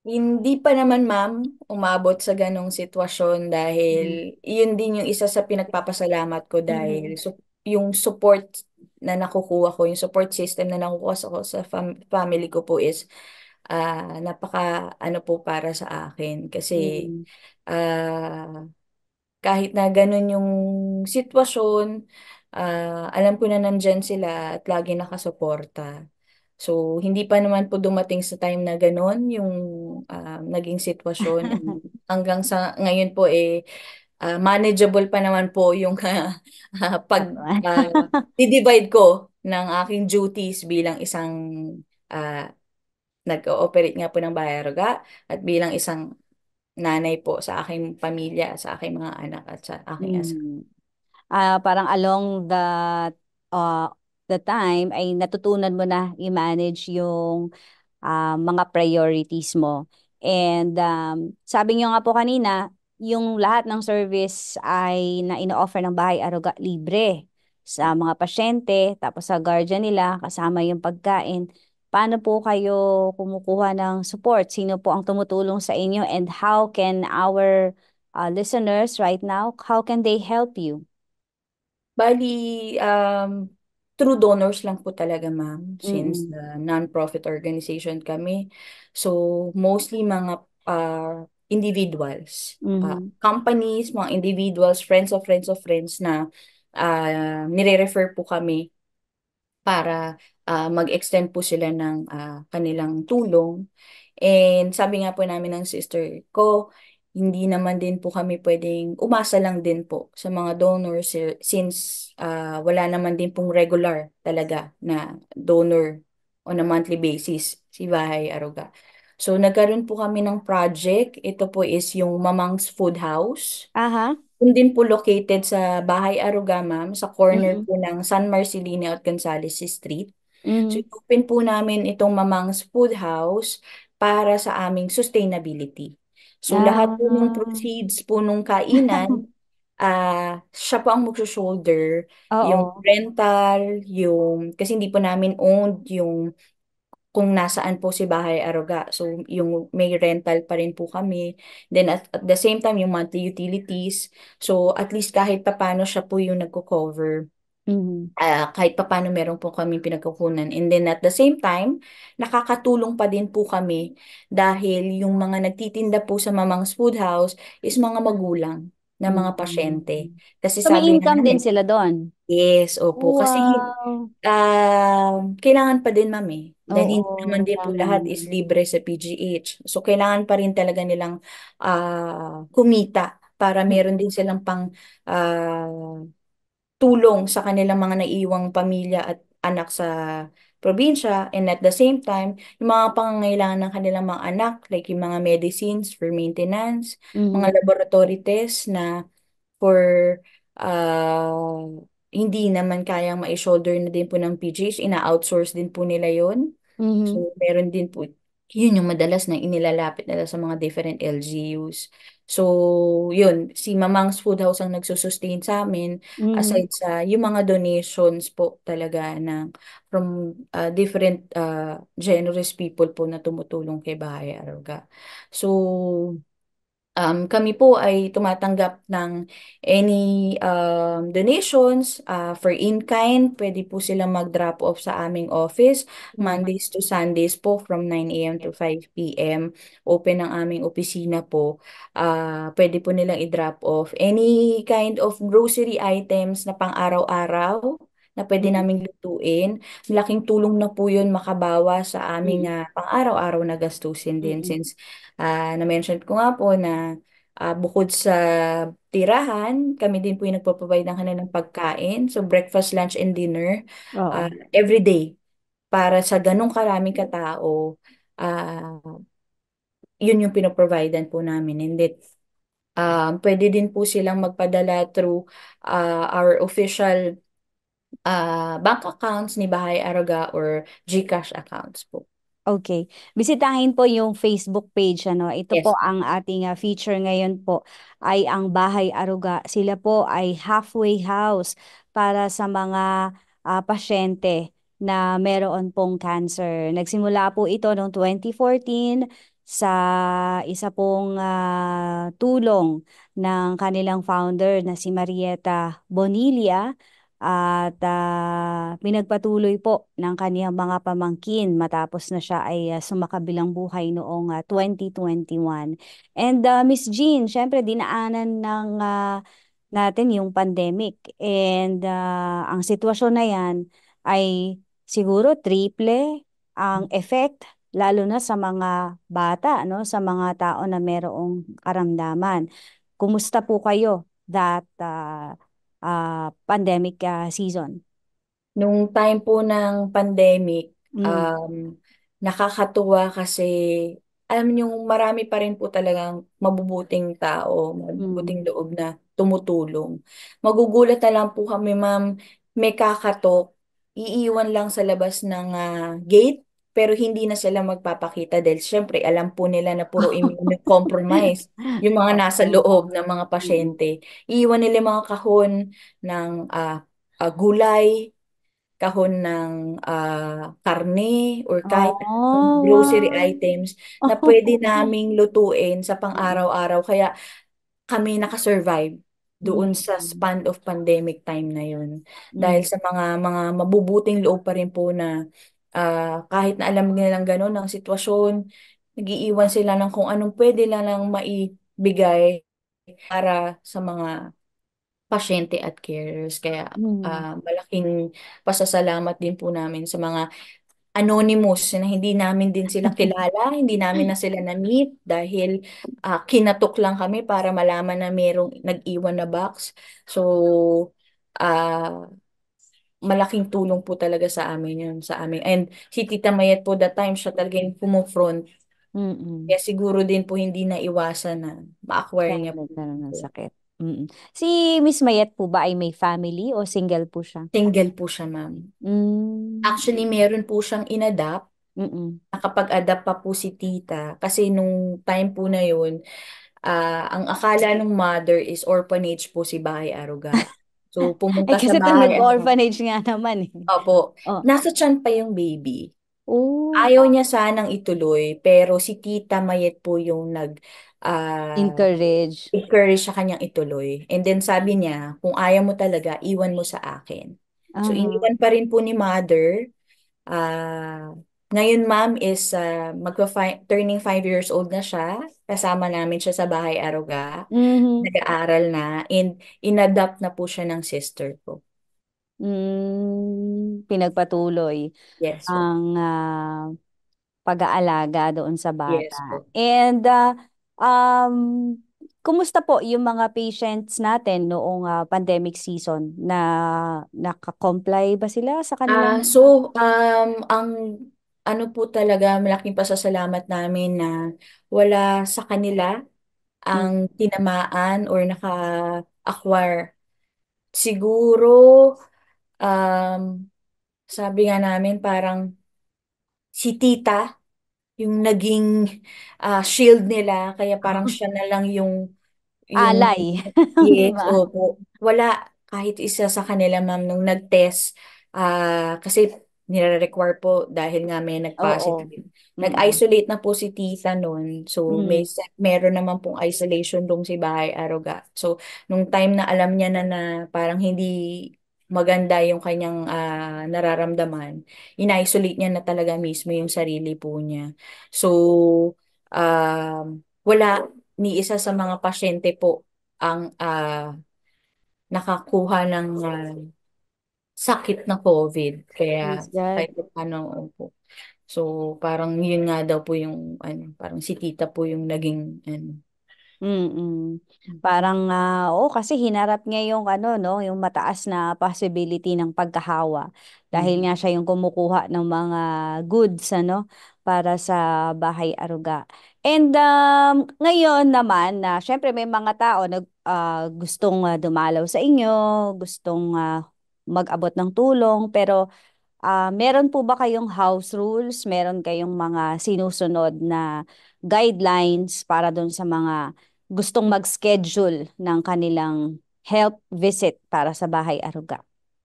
D: Hindi pa naman, ma'am, umabot sa ganong sitwasyon
C: Mm.
D: dahil yun din yung isa sa pinagpapasalamat ko
C: Mm.
D: dahil yung support na nakukuha ko, yung support system na nakukuha ko sa family ko po is napaka ano po para sa akin kasi
C: Mm.
D: ah, kahit na ganun yung sitwasyon, alam ko na nandyan sila at lagi nakasuporta. So, hindi pa naman po dumating sa time na ganun yung naging sitwasyon. And hanggang sa ngayon po manageable pa naman po yung pag divide ko ng aking duties bilang isang ah, nag-ooperate nga po ng Bayaruga at bilang isang nanay po sa aking pamilya, sa aking mga anak at sa aking asawa.
C: Mm. Parang along uh, the time ay natutunan mo na i-manage yung mga priorities mo. And sabi niyo nga po kanina, yung lahat ng service ay na ino-offer ng Bahay Aruga libre sa mga pasyente, tapos sa guardian nila, kasama yung pagkain. Paano po kayo kumukuha ng support? Sino po ang tumutulong sa inyo? And how can our listeners right now, how can they help you?
D: Bali, through donors lang po talaga, ma'am, since
C: Mm-mm.
D: non-profit organization kami. So, mostly mga individuals,
C: Mhm.
D: companies, mga individuals, friends of friends na nire-refer po kami para mag-extend po sila ng kanilang tulong. And sabi nga po namin ng sister ko, hindi naman din po kami pwedeng umasa lang din po sa mga donors since wala naman din pong regular talaga na donor on a monthly basis si Bahay Aruga. So nagkaroon po kami ng project. Ito po is yung Mamang's Food House.
C: Aha.
D: Yun din po located sa Bahay Aruga, ma'am, sa corner
C: Mm-mm.
D: po ng San Marcelino at Gonzales Street. So,
C: Mhm.
D: open po namin itong Mamang's Food House para sa aming sustainability. So, lahat po ng
C: Ah.
D: proceeds po nung kainan, siya po ang magso-shoulder, yung
C: Oo.
D: rental, kasi hindi po namin owned yung kung nasaan po si Bahay Aruga. So, yung may rental pa rin po kami. Then, at the same time, yung monthly utilities. So, at least kahit papano siya po yung nagko-cover,
C: Mhm.
D: kahit papaano meron po kami pinagkukunan. And then at the same time, nakakatulong pa din po kami dahil yung mga nagtitinda po sa Mamang's Food House is mga magulang na mga
C: Mm.
D: pasyente. Kasi
C: So may
D: sabi nga
C: income din
D: namin,
C: sila doon.
D: yes, opo. Kasi
C: Wow.
D: kailangan pa din, ma'am, eh. Dahil hindi naman
C: Oo,
D: din po
C: tama
D: lahat is
C: naman.
D: libre sa PGH. So, kailangan pa rin talaga nilang kumita para meron din silang pang ah, tulong sa kanilang mga naiiwang pamilya at anak sa probinsya, and at the same time, yung mga pangangailangan ng kanilang mga anak, like yung mga medicines for maintenance, mga
C: Mhm.
D: laboratory tests na for uh, hindi naman kayang ma-shoulder na din po ng PGH, ina-outsource din po nila yon.
C: Mhm.
D: So, meron din po, yun yung madalas na inilalapit nila sa mga different LGUs. So, yun, si Mamang's Food House ang nagsusustain sa amin,
C: Mhm.
D: aside sa yung mga donations po talaga from different generous people po na tumutulong kay Bahay Aruga. So, Kami po ay tumatanggap ng any donations for in-kind. Pwede po silang mag-drop off sa aming office
C: Mm.
D: Mondays to Sundays po from 9 a.m. to 5 p.m. Open ang aming opisina po. Pwede po nilang i-drop off any kind of grocery items na pang-araw-araw na pwede
C: Mm.
D: naming lutuin. Malaking tulong na po yun makabawa sa aming
C: Mm.
D: pang-araw-araw na gastusin din
C: Mm.
D: since na-mention ko nga po na bukod sa tirahan, kami din po yung nagpo-provide ng kanilang pagkain. So breakfast, lunch, and dinner
C: Oo.
D: every day. Para sa ganong karaming katao, ah, yun yung pinoprovidean po namin. And then, pwede din po silang magpadala through our official bank accounts ni Bahay Aruga or GCash accounts po.
C: Okay. Bisitahin po yung Facebook page, ano. Ito
D: Yes
C: po
D: po.
C: ang ating feature ngayon po ay ang Bahay Aruga. Sila po ay halfway house para sa mga pasyente na meron pong cancer. Nagsimula po ito noong 2014 sa isa pong tulong ng kanilang founder na si Marieta Bonilla. At pinagpatuloy po ng kaniyang mga pamangkin matapos na siya ay sumakabilang buhay noong 2021. And Miss Jean, syempre dinaanan ng natin yung pandemic. And ang sitwasyon na yan ay siguro triple ang effect lalo na sa mga bata, no? Sa mga tao na merong karamdaman. Kumusta po kayo that pandemic season?
D: Nung time po ng pandemic,
C: Mm.
D: um, nakakatuwa kasi alam niyo marami pa rin po talagang mabubuting tao,
C: Mm.
D: mabubuting loob na tumutulong. Magugulat na lang po kami, ma'am, may kakatok, iiwan lang sa labas ng gate, pero hindi na sila magpapakita dahil syempre alam po nila na puro immunocompromised yung mga nasa
C: Oo.
D: loob ng mga
C: Mm.
D: pasyente. Iiwan nila yung mga kahon ng gulay, kahon ng karne or kahit anong
C: Oh,
D: grocery
C: wow.
D: items na pwede naming lutuin sa
C: Mm.
D: pang-araw-araw. Kaya kami nakasurvive doon sa
C: Mm.
D: span of pandemic time na yun. Dahil
C: Mm.
D: sa mga mabubuting loob pa rin po na kahit na alam nilang gano'n ang sitwasyon, nag-iiwan sila ng kung anong pwede lang maibigay para sa mga pasyente at carers. Kaya
C: Mm.
D: malaking pasasalamat din po namin sa mga anonymous na hindi namin din sila kilala, hindi namin na sila na-meet dahil kinatok lang kami para malaman na merong nag-iwan na box. So, ah, malaking tulong po talaga sa amin yun, sa amin. And si Tita Mayet po that time, siya talaga yung pumufront.
C: Mm.
D: Kaya siguro din po hindi na iwasan na ma-acquire
C: Siya
D: niya po.
C: nagkaroon ng sakit. Mm. Si Miss Mayet po ba ay may family o single po siya?
D: Single po siya, ma'am.
C: Mm.
D: Actually, meron po siyang inadapt.
C: Mm.
D: Nakapag-adapt pa po si tita. Kasi nung time po na yun, ang akala ng mother is orphanage po si Bahay Aruga. So,
C: Ay,
D: pumunta sa
C: kasi ito
D: Bahay Aruga.
C: nag-orphanage nga naman eh.
D: Opo,
C: Oh.
D: nasa tiyan pa yung baby.
C: Oh.
D: Ayaw niya sanang ituloy, pero si Tita Mayet po yung ah,
C: Encourage.
D: encourage sa kanyang ituloy. And then sabi niya, kung ayaw mo talaga, iwan mo sa akin. So,
C: Aha.
D: iniwan pa rin po ni mother. Ah, Ngayon, ma'am, is turning 5 years old na siya. Kasama namin siya sa Bahay Aruga.
C: Mhm.
D: Nag-aaral na. And inadopt na po siya ng sister ko.
C: Pinagpatuloy
D: Yes po.
C: ang pag-aalaga doon sa
D: Yes
C: bata.
D: po.
C: And um, kumusta po yung mga patients natin noong pandemic season na naka-comply ba sila sa kanilang
D: Ang ano po talaga, malaking pasasalamat namin na wala sa kanila
C: mm,
D: ang tinamaan or naka-acquire. Siguro, um, sabi nga namin parang si tita yung naging shield nila, kaya parang siya na lang yung
C: alay, di
D: yes,
C: ba?
D: opo. Wala kahit isa sa kanila, ma'am, nung nag-test, kasi nire-require po dahil nga may
C: Oo.
D: nag-positive.
C: Mm.
D: nag-isolate na po si tita noon. So,
C: Mm.
D: meron naman pong isolation room si Bahay Aruga. So, nung time na alam niya na parang hindi maganda yung kanyang nararamdaman, in-isolate niya na talaga mismo yung sarili po niya. So, wala ni isa sa mga pasyente po ang nakakuha ng sakit na COVID. Kaya
C: Praise God.
D: kahit ano po. So, parang yun nga daw po yung parang si tita po yung naging
C: Mm. Parang kasi hinarap niya yung ano no, yung mataas na possibility ng pagkahawa dahil
D: mm,
C: nga siya yung kumukuha ng mga goods ano para sa bahay aruga. And ngayon naman na syempre may mga tao na gustong dumalaw sa inyo, gustong mag-abot ng tulong pero meron po ba kayong house rules? Meron kayong mga sinusunod na guidelines para doon sa mga gustong mag-schedule ng kanilang health visit para sa bahay aruga?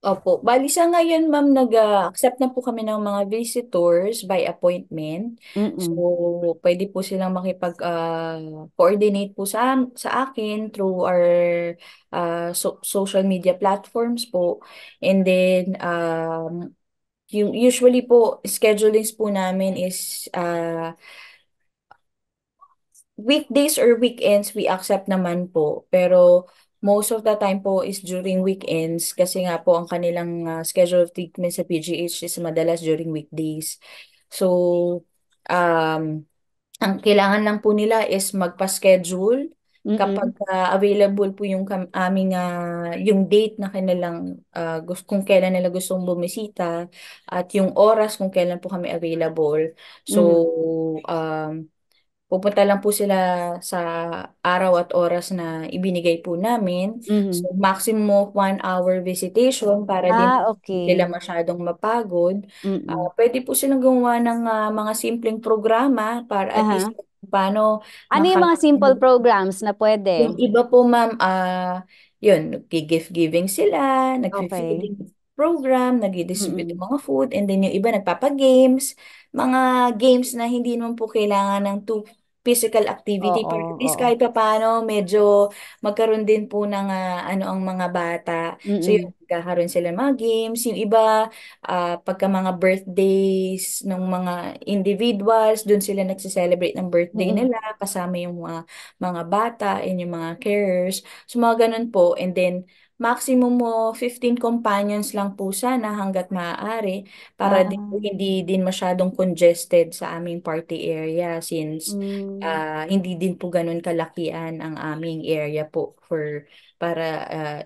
D: Opo. Bali sa ngayon, ma'am, nag-accept na po kami ng mga visitors by appointment. So,
C: Mm-mm.
D: pwede po silang makipag-coordinate po sa akin through our social media platforms po. And then, yung usually po, schedulings po namin is weekdays or weekends, we accept naman po. Pero most of the time po is during weekends kasi nga po ang kanilang schedule of treatment sa PGH is madalas during weekdays. So, um, ang kailangan lang po nila is magpa-schedule kapag
C: Mm-mm.
D: available po yung aming yung date na kanilang kung kailan nila gustong bumisita at yung oras kung kailan po kami available. So,
C: Mm-mm.
D: pupunta lang po sila sa araw at oras na ibinigay po namin.
C: Mm-mm.
D: So, maximum of 1 hour visitation para din po hindi sila
C: Okay.
D: masyadong mapagod.
C: Mm-mm.
D: Pwede po silang gumawa ng mga simpleng programa para at least
C: Aha.
D: paano
C: Ano yung mga simple programs na
D: yung
C: pwede?
D: iba po, ma'am, yun, nag-gift giving sila,
C: Okay.
D: nag-feeding program, nag-distribute ng
C: Mm-mm.
D: mga food, and then yung iba nagpapa-games, mga games na hindi naman po kailangan ng two physical activity,
C: Oo,
D: pero at least
C: oo.
D: kahit pa paano, medyo magkaroon din po ng ang mga bata. So yun,
C: Mm-mm.
D: magkakaroon sila ng mga games. Yung iba, pagka mga birthdays ng mga individuals, dun sila nagse-celebrate ng birthday
C: Mm-mm.
D: nila, kasama yung mga bata and yung mga carers. So, mga ganun po. And then, maximum mo 15 companions lang po sana hanggat maaari para din po
C: Ah.
D: hindi din masyadong congested sa aming party area since
C: Mm.
D: hindi din po ganun kalakian ang aming area po para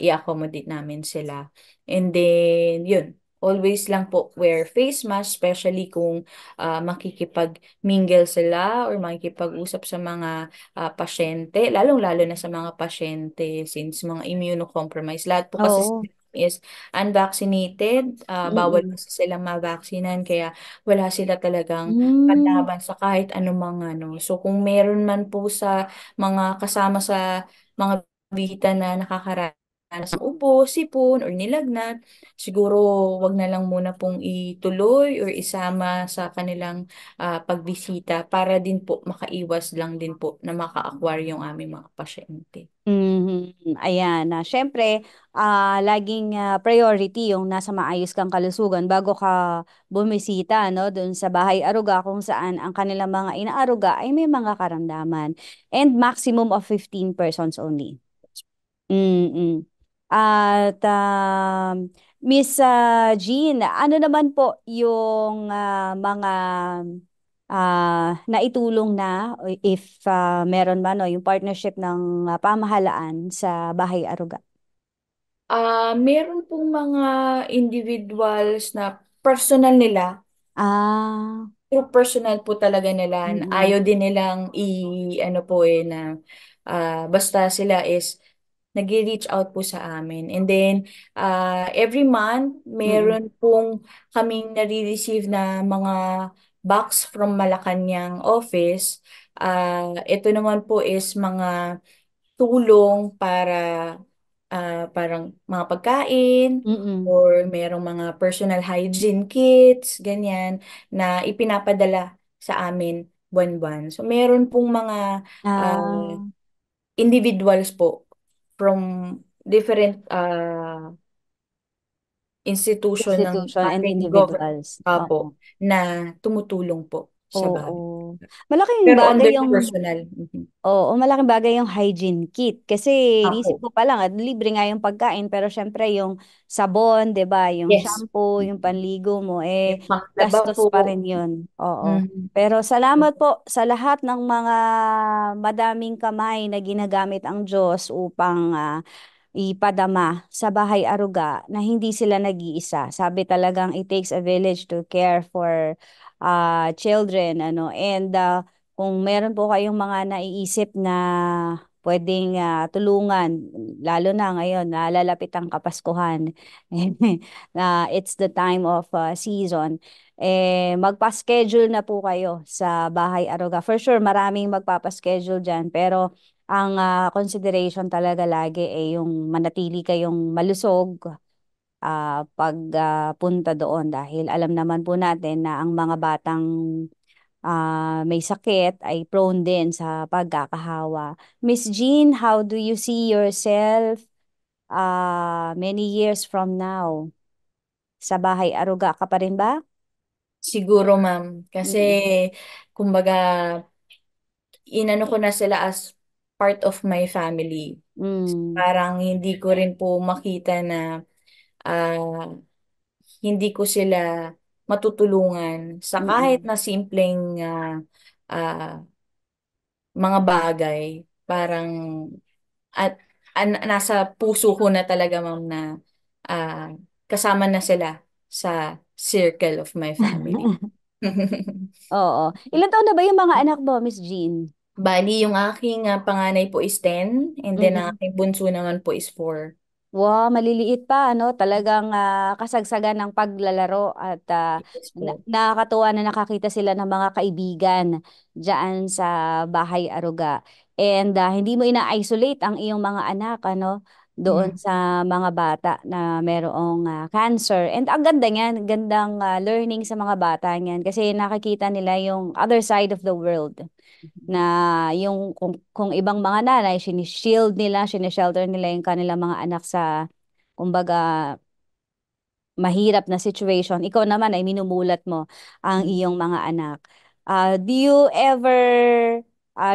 D: i-accommodate namin sila. And then, yun. Always lang po wear face mask, especially kung makikipag-mingle sila or makikipag-usap sa mga pasyente, lalong-lalo na sa mga pasyente since mga immunocompromised. Lahat po kasi
C: Oo.
D: sila is unvaccinated, bawal
C: Mm-mm.
D: kasi silang mabaksinan, kaya wala sila talagang
C: Mm.
D: panlaban sa kahit anumang ano. So kung meron man po sa mga kasama sa mga bisita na nakakaranas ng ubo, sipon, or nilagnat, siguro wag na lang muna pong ituloy or isama sa kanilang pagbisita para din po makaiwas lang din po na maka-acquire yung aming mga pasyente.
C: Mhm. Ayan, syempre, laging priority yung nasa maayos kang kalusugan bago ka bumisita, no, doon sa bahay aruga kung saan ang kanilang mga inaaruga ay may mga karamdaman. And maximum of 15 persons only. Mm. At Miss Jean, ano naman po yung mga naitulong na o if meron man o yung partnership ng pamahalaan sa Bahay Aruga?
D: Meron pong mga individuals na personal nila,
C: Ah,
D: true personal po talaga nila, na
C: mm,
D: ayaw din nilang ano po na basta sila is nag-reach out po sa amin. And then, every month,
C: mm,
D: meron pong kaming nare-receive na mga box from Malacanang office. Ito naman po is mga tulong para parang mga pagkain
C: mm,
D: or merong mga personal hygiene kits, ganyan, na ipinapadala sa amin buwan-buwan. So meron pong mga
C: Ah,
D: individuals po from different institution ng
C: institution and
D: ating government
C: individuals.
D: po
C: Oo.
D: na tumutulong po sa
C: Oo.
D: bahay.
C: Malaking
D: Pero on
C: bagay
D: their
C: yung
D: personal. Mhm.
C: Oo, malaking bagay yung hygiene kit. Kasi inisip
D: Apo.
C: ko pa lang, libre nga yung pagkain, pero syempre yung sabon, 'di ba? Yung
D: Yes.
C: shampoo, yung panligo mo,
D: Yung panglaba
C: gastos pa
D: po.
C: rin yun. Oo.
D: Mhm.
C: Pero salamat po sa lahat ng mga madaming kamay na ginagamit ang Diyos upang ipadama sa bahay aruga na hindi sila nag-iisa. Sabi talagang it takes a village to care for children, ano. And kung meron po kayong mga naiisip na pwedeng tulungan, lalo na ngayon, lalapit ang Kapaskuhan, na it's the time of season, magpa-schedule na po kayo sa bahay aruga. For sure, maraming magpapaschedule dyan, pero ang consideration talaga lagi yung manatili kayong malusog pag punta doon dahil alam naman po natin na ang mga batang may sakit ay prone din sa pagkakahawa. Miss Jean, how do you see yourself many years from now? Sa bahay aruga ka pa rin ba?
D: Siguro, ma'am. Kasi,
C: Mm.
D: kumbaga, inano ko na sila as part of my family.
C: Mm.
D: Parang hindi ko rin po makita na ah, hindi ko sila matutulungan sa kahit
C: Mm.
D: na simpleng ah, mga bagay. Parang at nasa puso ko na talaga, ma'am, na ah, kasama na sila sa circle of my family.
C: Oo. Ilan taon na ba yung mga anak mo, Miss Jean?
D: Bali, yung aking panganay po is 10 and then ang
C: Mm.
D: aking bunso naman po is 4.
C: Wow, maliliit pa, ano? Talagang kasagsagan ng paglalaro at
D: Yes po.
C: nakakatuwa na nakakita sila ng mga kaibigan diyan sa bahay aruga. And hindi mo ina-isolate ang iyong mga anak, ano? Doon
D: Mm.
C: sa mga bata na merong cancer. And ang ganda niyan, gandang learning sa mga bata niyan kasi nakikita nila yung other side of the world na yung kung ibang mga nanay, sinishield nila, sinishelter nila yung kanilang mga anak sa, kumbaga, mahirap na situation. Ikaw naman ay minumulat mo ang
D: Mm.
C: iyong mga anak. Do you ever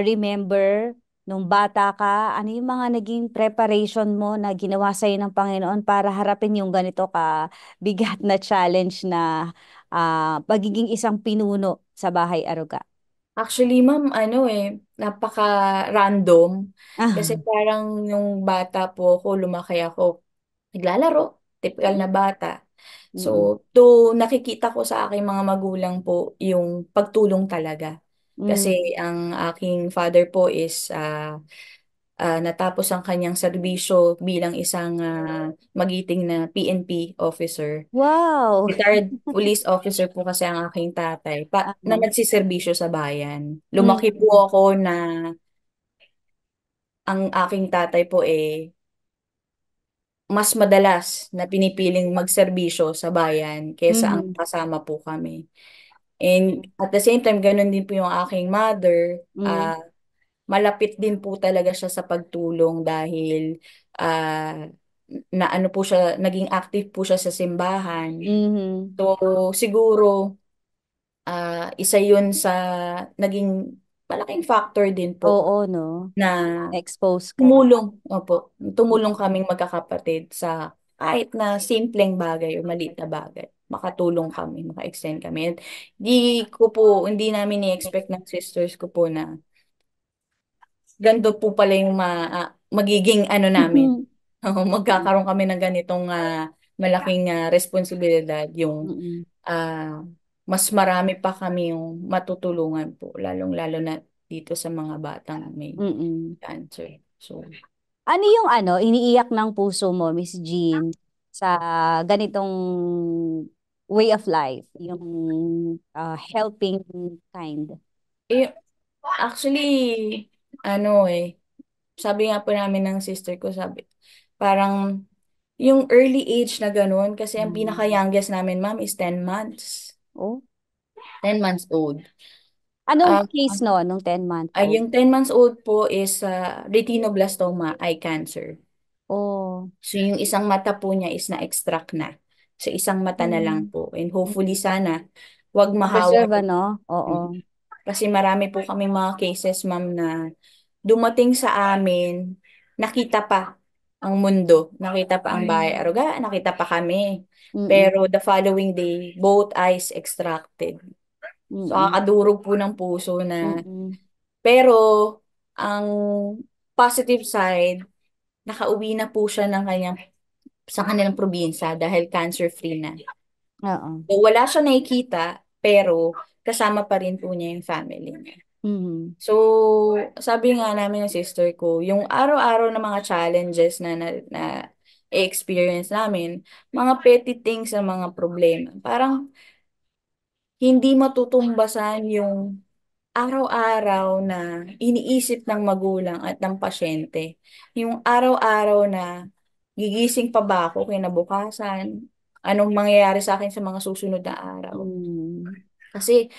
C: remember nung bata ka, ano yung mga naging preparation mo na ginawa sa'yo ng Panginoon para harapin yung ganito ka bigat na challenge na pagiging isang pinuno sa bahay aruga?
D: Actually, ma'am, ano napaka-random. Kasi
C: Ah.
D: parang yung bata po ako, lumaki ako, naglalaro, typical na bata.
C: Mm.
D: So, to nakikita ko sa aking mga magulang po yung pagtulong talaga.
C: Mm.
D: Kasi ang aking father po is natapos ang kanyang serbisyo bilang isang magiting na PNP officer.
C: Wow!
D: Retired police officer po kasi ang aking tatay na
C: Ah.
D: nagsiservisyo sa bayan. Lumaki
C: Mm.
D: po ako na ang aking tatay po mas madalas na pinipiling magserbisyo sa bayan kaysa ang
C: Mhm.
D: kasama po kami. And at the same time, ganun din po yung aking mother.
C: Mm.
D: Malapit din po talaga siya sa pagtulong dahil ah, na ano po siya, naging active po siya sa simbahan.
C: Mhm.
D: So, siguro isa yun sa naging malaking factor din po
C: Oo, no?
D: na
C: Expose ka.
D: tumulong kaming magkakapatid sa kahit na simpleng bagay o maliit na bagay. Makatulong kami, maka-extend kami. And hindi namin ni-expect ng sisters ko po na ganito po pala yung magiging ano namin. Oo, magkakaroon kami ng ganitong malaking responsibilidad, yung
C: Mm.
D: ah, mas marami pa kami yung matutulungan po, lalong-lalo na dito sa mga batang may
C: Mm.
D: cancer. So,
C: Ano yung iniiyak ng puso mo, Miss Jean, sa ganitong way of life, yung helping kind?
D: eh, actually, ano sabi nga po namin ng sister ko, parang yung early age na ganun, kasi ang
C: Mm.
D: pinaka-youngest namin, ma'am, is 10 months.
C: Oh.
D: 10 months old.
C: Anong
D: Ah,
C: case no, nung 10-month-old?
D: yung 10 months old po is retinoblastoma, eye cancer.
C: Oh.
D: So, yung isang mata po niya is na-extract na. So, isang mata na lang
C: Mm.
D: po. And hopefully sana, wag mahawa
C: Ma-preserve,
D: yung...
C: ano? Oo.
D: Mm. Kasi marami po kami mga cases, ma'am, na dumating sa amin, nakita pa ang mundo, nakita pa ang bahay
C: Mm.
D: aruga, nakita pa kami.
C: Mm.
D: Pero the following day, both eyes extracted. So,
C: Mm.
D: kakadurog po ng puso na.
C: Mm.
D: Pero, ang positive side, nakauwi na po siya ng sa kanilang probinsya dahil cancer-free na.
C: Oo.
D: So, wala siya nakikita, pero kasama pa rin po niya yung family niya.
C: Mm.
D: So, sabi nga namin ng sister ko, yung araw-araw na mga challenges na experience namin, mga petty things na mga problema, parang hindi matutumbasan yung araw-araw na iniisip ng magulang at ng pasyente. Yung araw-araw na gigising pa ba ako kinabukasan, anong mangyayari sa akin sa mga susunod na araw.
C: Mm.
D: Kasi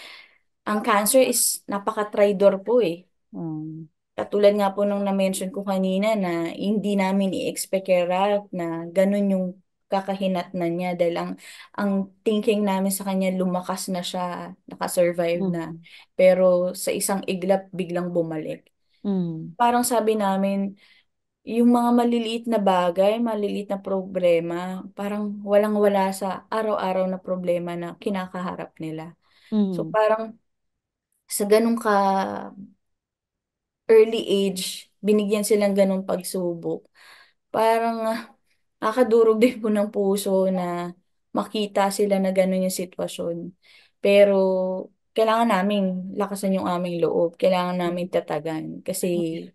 D: ang cancer is napaka-traidor po eh.
C: Um,
D: Katulad nga po nung na-mention ko kanina na hindi namin i-expect kay Ralph na ganun yung kakahinatnan niya dahil ang thinking namin sa kanya lumakas na siya, nakasurvive na.
C: mm.
D: Pero sa isang iglap biglang bumalik.
C: Mm.
D: Parang sabi namin, yung mga maliliit na bagay, maliliit na problema, parang walang-wala sa araw-araw na problema na kinakaharap nila. So
C: Mm.
D: parang sa ganun ka early age, binigyan silang ganung pagsubok. Parang nakakadurog din po ng puso na makita sila na ganun yung sitwasyon. Pero kailangan namin lakasan yung aming loob. Kailangan namin tatagan. Kasi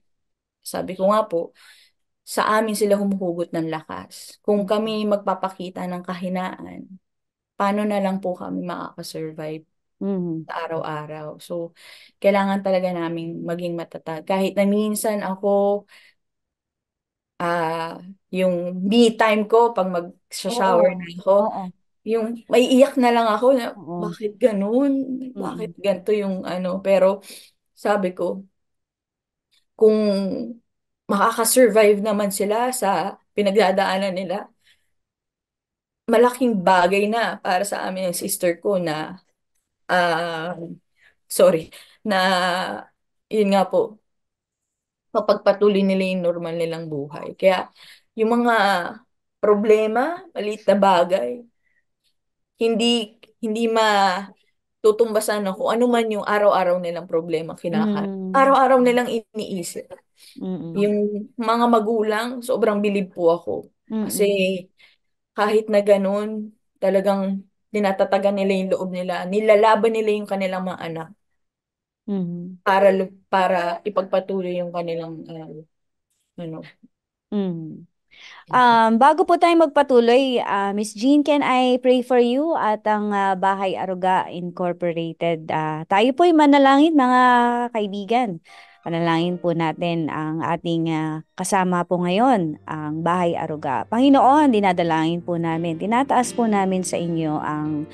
D: sabi ko nga po, sa amin sila humuhugot ng lakas. Kung kami magpapakita ng kahinaan, paano na lang po kami makakasurvive
C: Mm.
D: sa araw-araw. So, kailangan talaga namin maging matatag. Kahit na minsan ako, ah, yung me time ko, pag
C: Oo.
D: mag-shower na ako,
C: Oo.
D: yung may iyak na lang ako na,
C: Oo.
D: bakit ganun? Bakit
C: Mm.
D: ganito yung ano? Pero, sabi ko, kung makakasurvive naman sila sa pinagdadaanan nila, malaking bagay na para sa amin ng sister ko na, ah, sorry, na, yun nga po, mapagpatuloy nila yung normal nilang buhay. Kaya yung mga problema, maliit na bagay, hindi matutumbasan no, kung ano man yung araw-araw nilang problema
C: Mm.
D: araw-araw nilang iniisip.
C: Mm.
D: Yung mga magulang, sobrang bilib po ako. Kasi
C: Mm.
D: kahit na ganun, talagang tinatatagan nila yung loob nila, nilalaban nila yung kanilang mga anak
C: Mm.
D: para ipagpatuloy yung kanilang ano.
C: Mm. Bago po tayo magpatuloy, Miss Jean, can I pray for you at ang Bahay Aruga Incorporated? Tayo po'y manalangin, mga kaibigan. Panalangin po natin ang ating kasama po ngayon, ang Bahay Aruga. Panginoon, dinadalangin po namin, tinataas po namin sa inyo ang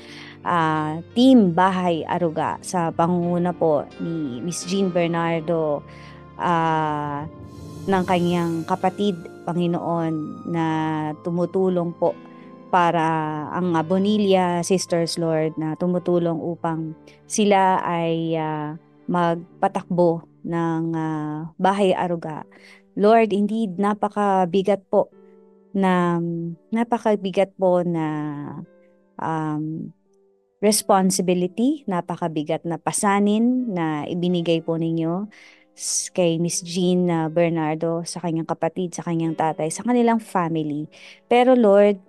C: Team Bahay Aruga sa pangunguna po ni Miss Jean Bernardo, ah, ng kanyang kapatid, Panginoon, na tumutulong po para ang Bonilla Sisters, Lord, na tumutulong upang sila ay magpatakbo ng Bahay Aruga. Lord, indeed, napakabigat po na um, responsibility, napakabigat na pasanin na ibinigay po ninyo kay Miss Jean Bernardo, sa kanyang kapatid, sa kanyang tatay, sa kanilang family. Pero Lord,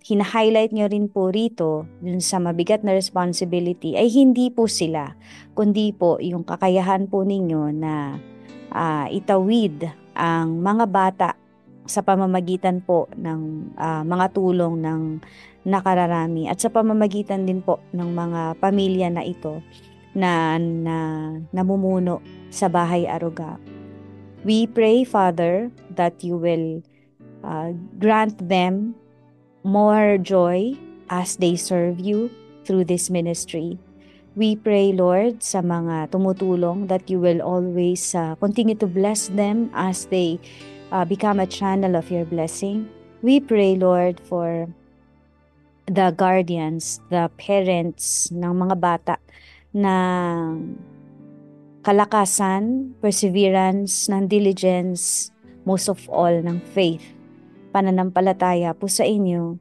C: hina-highlight nyo rin po rito, dun sa mabigat na responsibility, ay hindi po sila, kundi po yung kakayahan po ninyo na itawid ang mga bata sa pamamagitan po ng mga tulong ng nakararami at sa pamamagitan din po ng mga pamilya na ito na namumuno sa Bahay Aruga. We pray, Father, that you will grant them more joy as they serve you through this ministry. We pray, Lord, sa mga tumutulong that you will always continue to bless them as they become a channel of your blessing. We pray, Lord, for the guardians, the parents ng mga bata na kalakasan, perseverance, ng diligence, most of all, ng faith, pananampalataya po sa inyo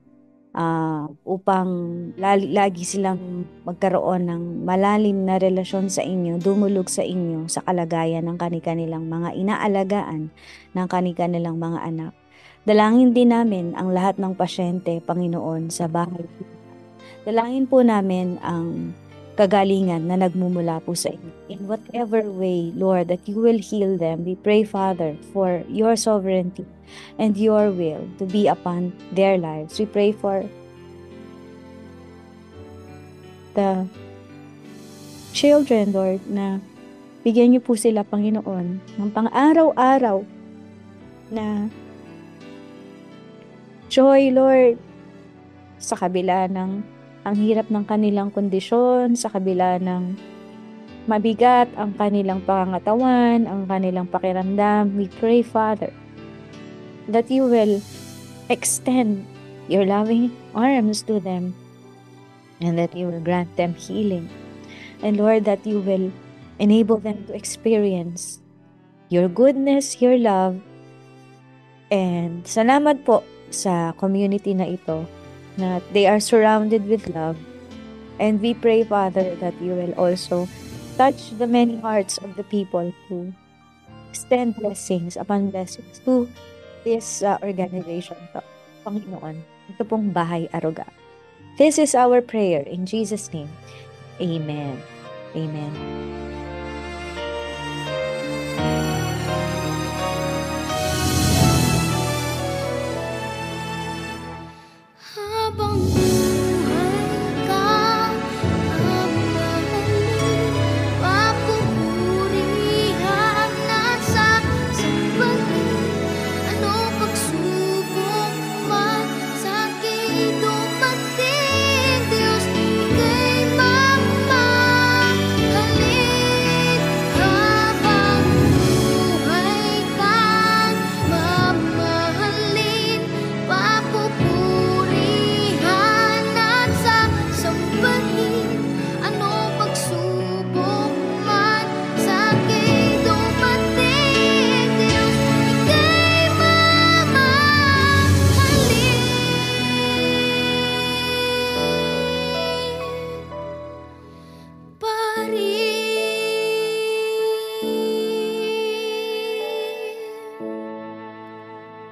C: upang lagi silang magkaroon ng malalim na relasyon sa inyo, dumulog sa inyo sa kalagayan ng kanilang mga inaalagaan, ng kanilang mga anak. Dalangin din namin ang lahat ng pasyente, Panginoon, sa bahay. Dalangin po namin ang kagalingan na nagmumula po sa inyo. In whatever way, Lord, that you will heal them, we pray, Father, for your sovereignty and your will to be upon their lives. We pray for the children, Lord, na bigyan niyo po sila, Panginoon, ng pang-araw-araw na joy, Lord, sa kabila ng ang hirap ng kanilang kondisyon, sa kabila ng mabigat ang kanilang pangangatawan, ang kanilang pakiramdam. We pray, Father, that you will extend your loving arms to them and that you will grant them healing. And Lord, that you will enable them to experience your goodness, your love. And salamat po sa community na ito, na they are surrounded with love. And we pray, Father, that you will also touch the many hearts of the people to extend blessings upon blessings to this organization, Panginoon. Ito pong Bahay Aruga. This is our prayer in Jesus' name. Amen. Amen.
E: Habang buhay ka, mamahalin, papupurihan at sasambahin. Ano pagsubok man sa'kin dumating, Diyos, ika'y mamahalin. Habang buhay ka, mamahalin, papupurihan at sasambahin. Ano pagsubok man sa'kin dumating, Diyos, ika'y mamahalin pa rin.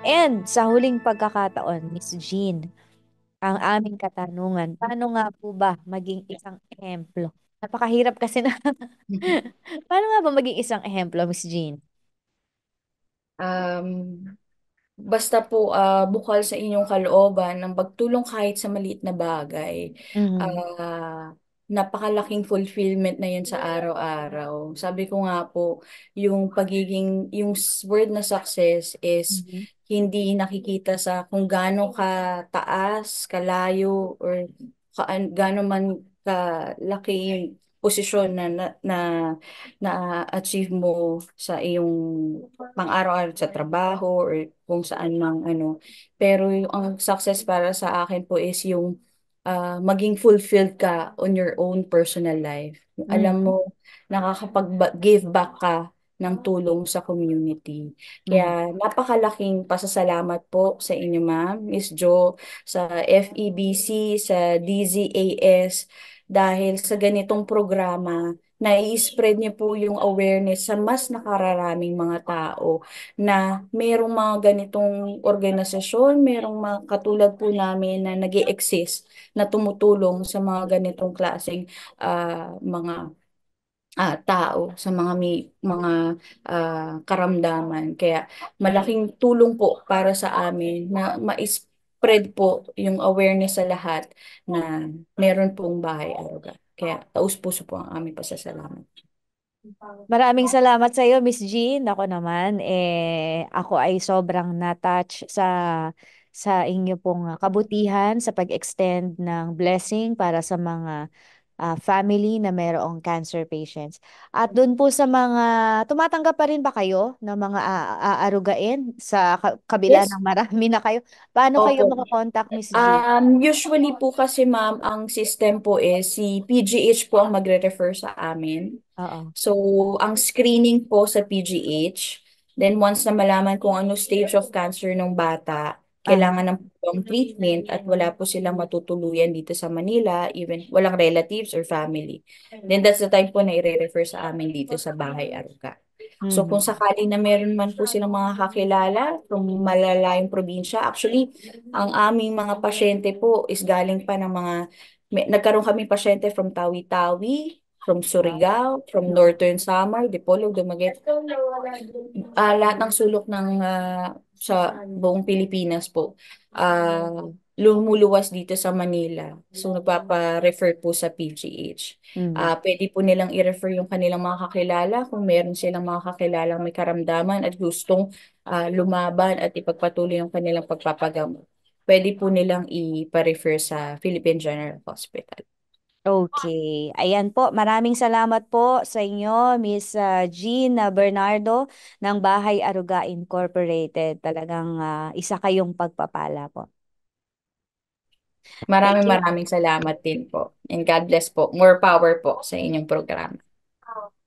C: And sa huling pagkakataon, Miss Jean, ang aming katanungan, paano nga po ba maging isang ehemplo? Napakahirap kasi na. Paano nga ba maging isang ehemplo, Miss Jean?
D: Um, Basta po bukal sa inyong kalooban ng pagtulong kahit sa maliit na bagay.
C: Mhm.
D: Napakalaking fulfillment na yun sa araw-araw. Sabi ko nga po, yung word na success is
C: Mhm.
D: hindi nakikita sa kung gaano kataas, kalayo, or gaano man kalaki yung posisyon na-achieve mo sa iyong pang-araw-araw sa trabaho or kung saan mang ano. Pero ang success para sa akin po is yung maging fulfilled ka on your own personal life. Alam
C: Mhm.
D: mo, nakakapag-give back ka ng tulong sa community.
C: Mhm.
D: Kaya napakalaking pasasalamat po sa inyo, ma'am, Miss Jo, sa FEBC, sa DZAS, dahil sa ganitong programa, nai-spread niyo po yung awareness sa mas nakararaming mga tao na merong mga ganitong organisasyon, merong mga katulad po namin na nag exist na tumutulong sa mga ganitong klaseng mga tao, sa mga may mga karamdaman. Kaya malaking tulong po para sa amin na ma-spread po yung awareness sa lahat na meron pong bahay aruga. Kaya taus-puso po ang aming pasasalamat.
C: Maraming salamat sa iyo, Miss Jean. Ako naman, ako ay sobrang na-touch sa inyo pong kabutihan sa pag-extend ng blessing para sa mga family na mayroong cancer patients. At doon po sa mga, tumatanggap pa rin ba kayo ng mga aarugain sa kabila
D: Yes,
C: ng marami na kayo? Paano kayo
D: opo.
C: makakontakt, Miss G?
D: Usually po kasi ma'am, ang system po is si PGH po ang magre-refer sa amin.
C: Oo.
D: So, ang screening po sa PGH, then once na malaman kung ano stage of cancer ng bata,
C: Aha.
D: kailangan ng pang treatment at wala po silang matutuluyan dito sa Manila, even walang relatives or family. Then that's the time po na i-refer sa amin dito sa Bahay Aruga. So kung
C: Mhm.
D: sakali na meron man po silang mga kakilala from malalayong probinsya, actually, ang aming mga pasyente po is galing pa ng mga, nagkaroon kami pasyente from Tawi-Tawi, from
C: Wow.
D: Surigao, from Northern Samar, Dipolog, Dumaguete, lahat ng sulok ng sa buong Pilipinas po. Lumuluwas dito sa Manila. So nagpapa-refer po sa PGH.
C: Mhm.
D: Pwede po nilang i-refer yung kanilang mga kakilala kung meron silang mga kakilalang may karamdaman at gustong lumaban at ipagpatuloy yung kanilang pagpapagamot. Pwede po nilang ipa-refer sa Philippine General Hospital.
C: Okay. Ayan po. Maraming salamat po sa inyo, Miss Jean Bernardo ng Bahay Aruga Incorporated. Talagang isa kayong pagpapala po. Thank
D: Maraming
C: you.
D: maraming salamat din po. And God bless po. More power po sa inyong programa.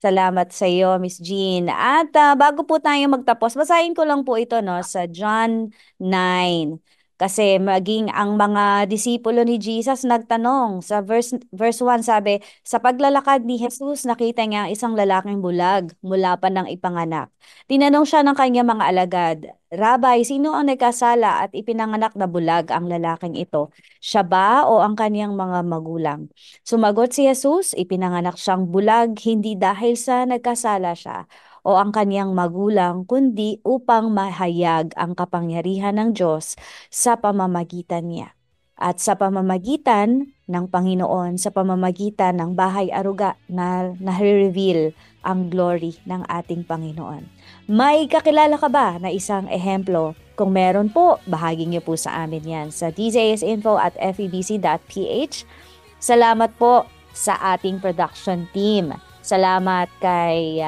C: Salamat sa iyo, Miss Jean. At bago po tayo magtapos, basahin ko lang po ito no sa John 9. Kasi maging ang mga disipulo ni Jesus nagtanong sa verse 1 sabi, sa paglalakad ni Jesus nakita niya ang isang lalaking bulag mula pa ng ipanganak. Tinanong siya ng kanyang mga alagad, Rabay, sino ang nagkasala at ipinanganak na bulag ang lalaking ito? Siya ba o ang kanyang mga magulang? Sumagot si Jesus, ipinanganak siyang bulag hindi dahil sa nagkasala siya o ang kaniyang magulang, kundi upang mahayag ang kapangyarihan ng Diyos sa pamamagitan niya. At sa pamamagitan ng Panginoon, sa pamamagitan ng bahay aruga na reveal ang glory ng ating Panginoon. May kakilala ka ba na isang ehemplo? Kung meron po, bahagi niyo po sa amin yan sa djsinfo@febc.ph. Salamat po sa ating production team. Salamat kay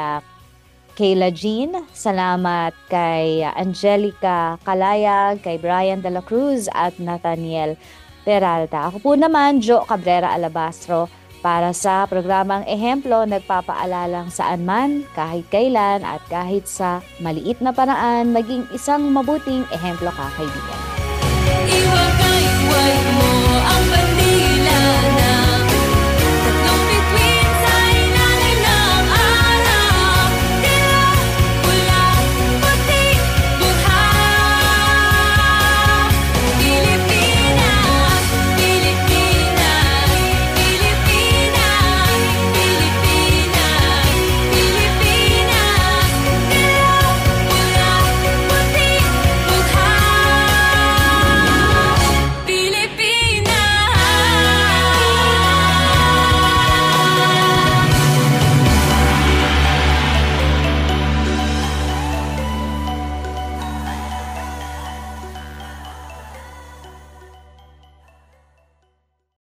C: Kayla Jean, salamat kay Angelica Calayag, kay Brian De La Cruz at Nathaniel Peralta. Ako po naman, Jo Cabrera Alabastro, para sa programang Ehemplo, nagpapaalalang saan man, kahit kailan at kahit sa maliit na paraan, maging isang mabuting ehemplo ka, kaibigan.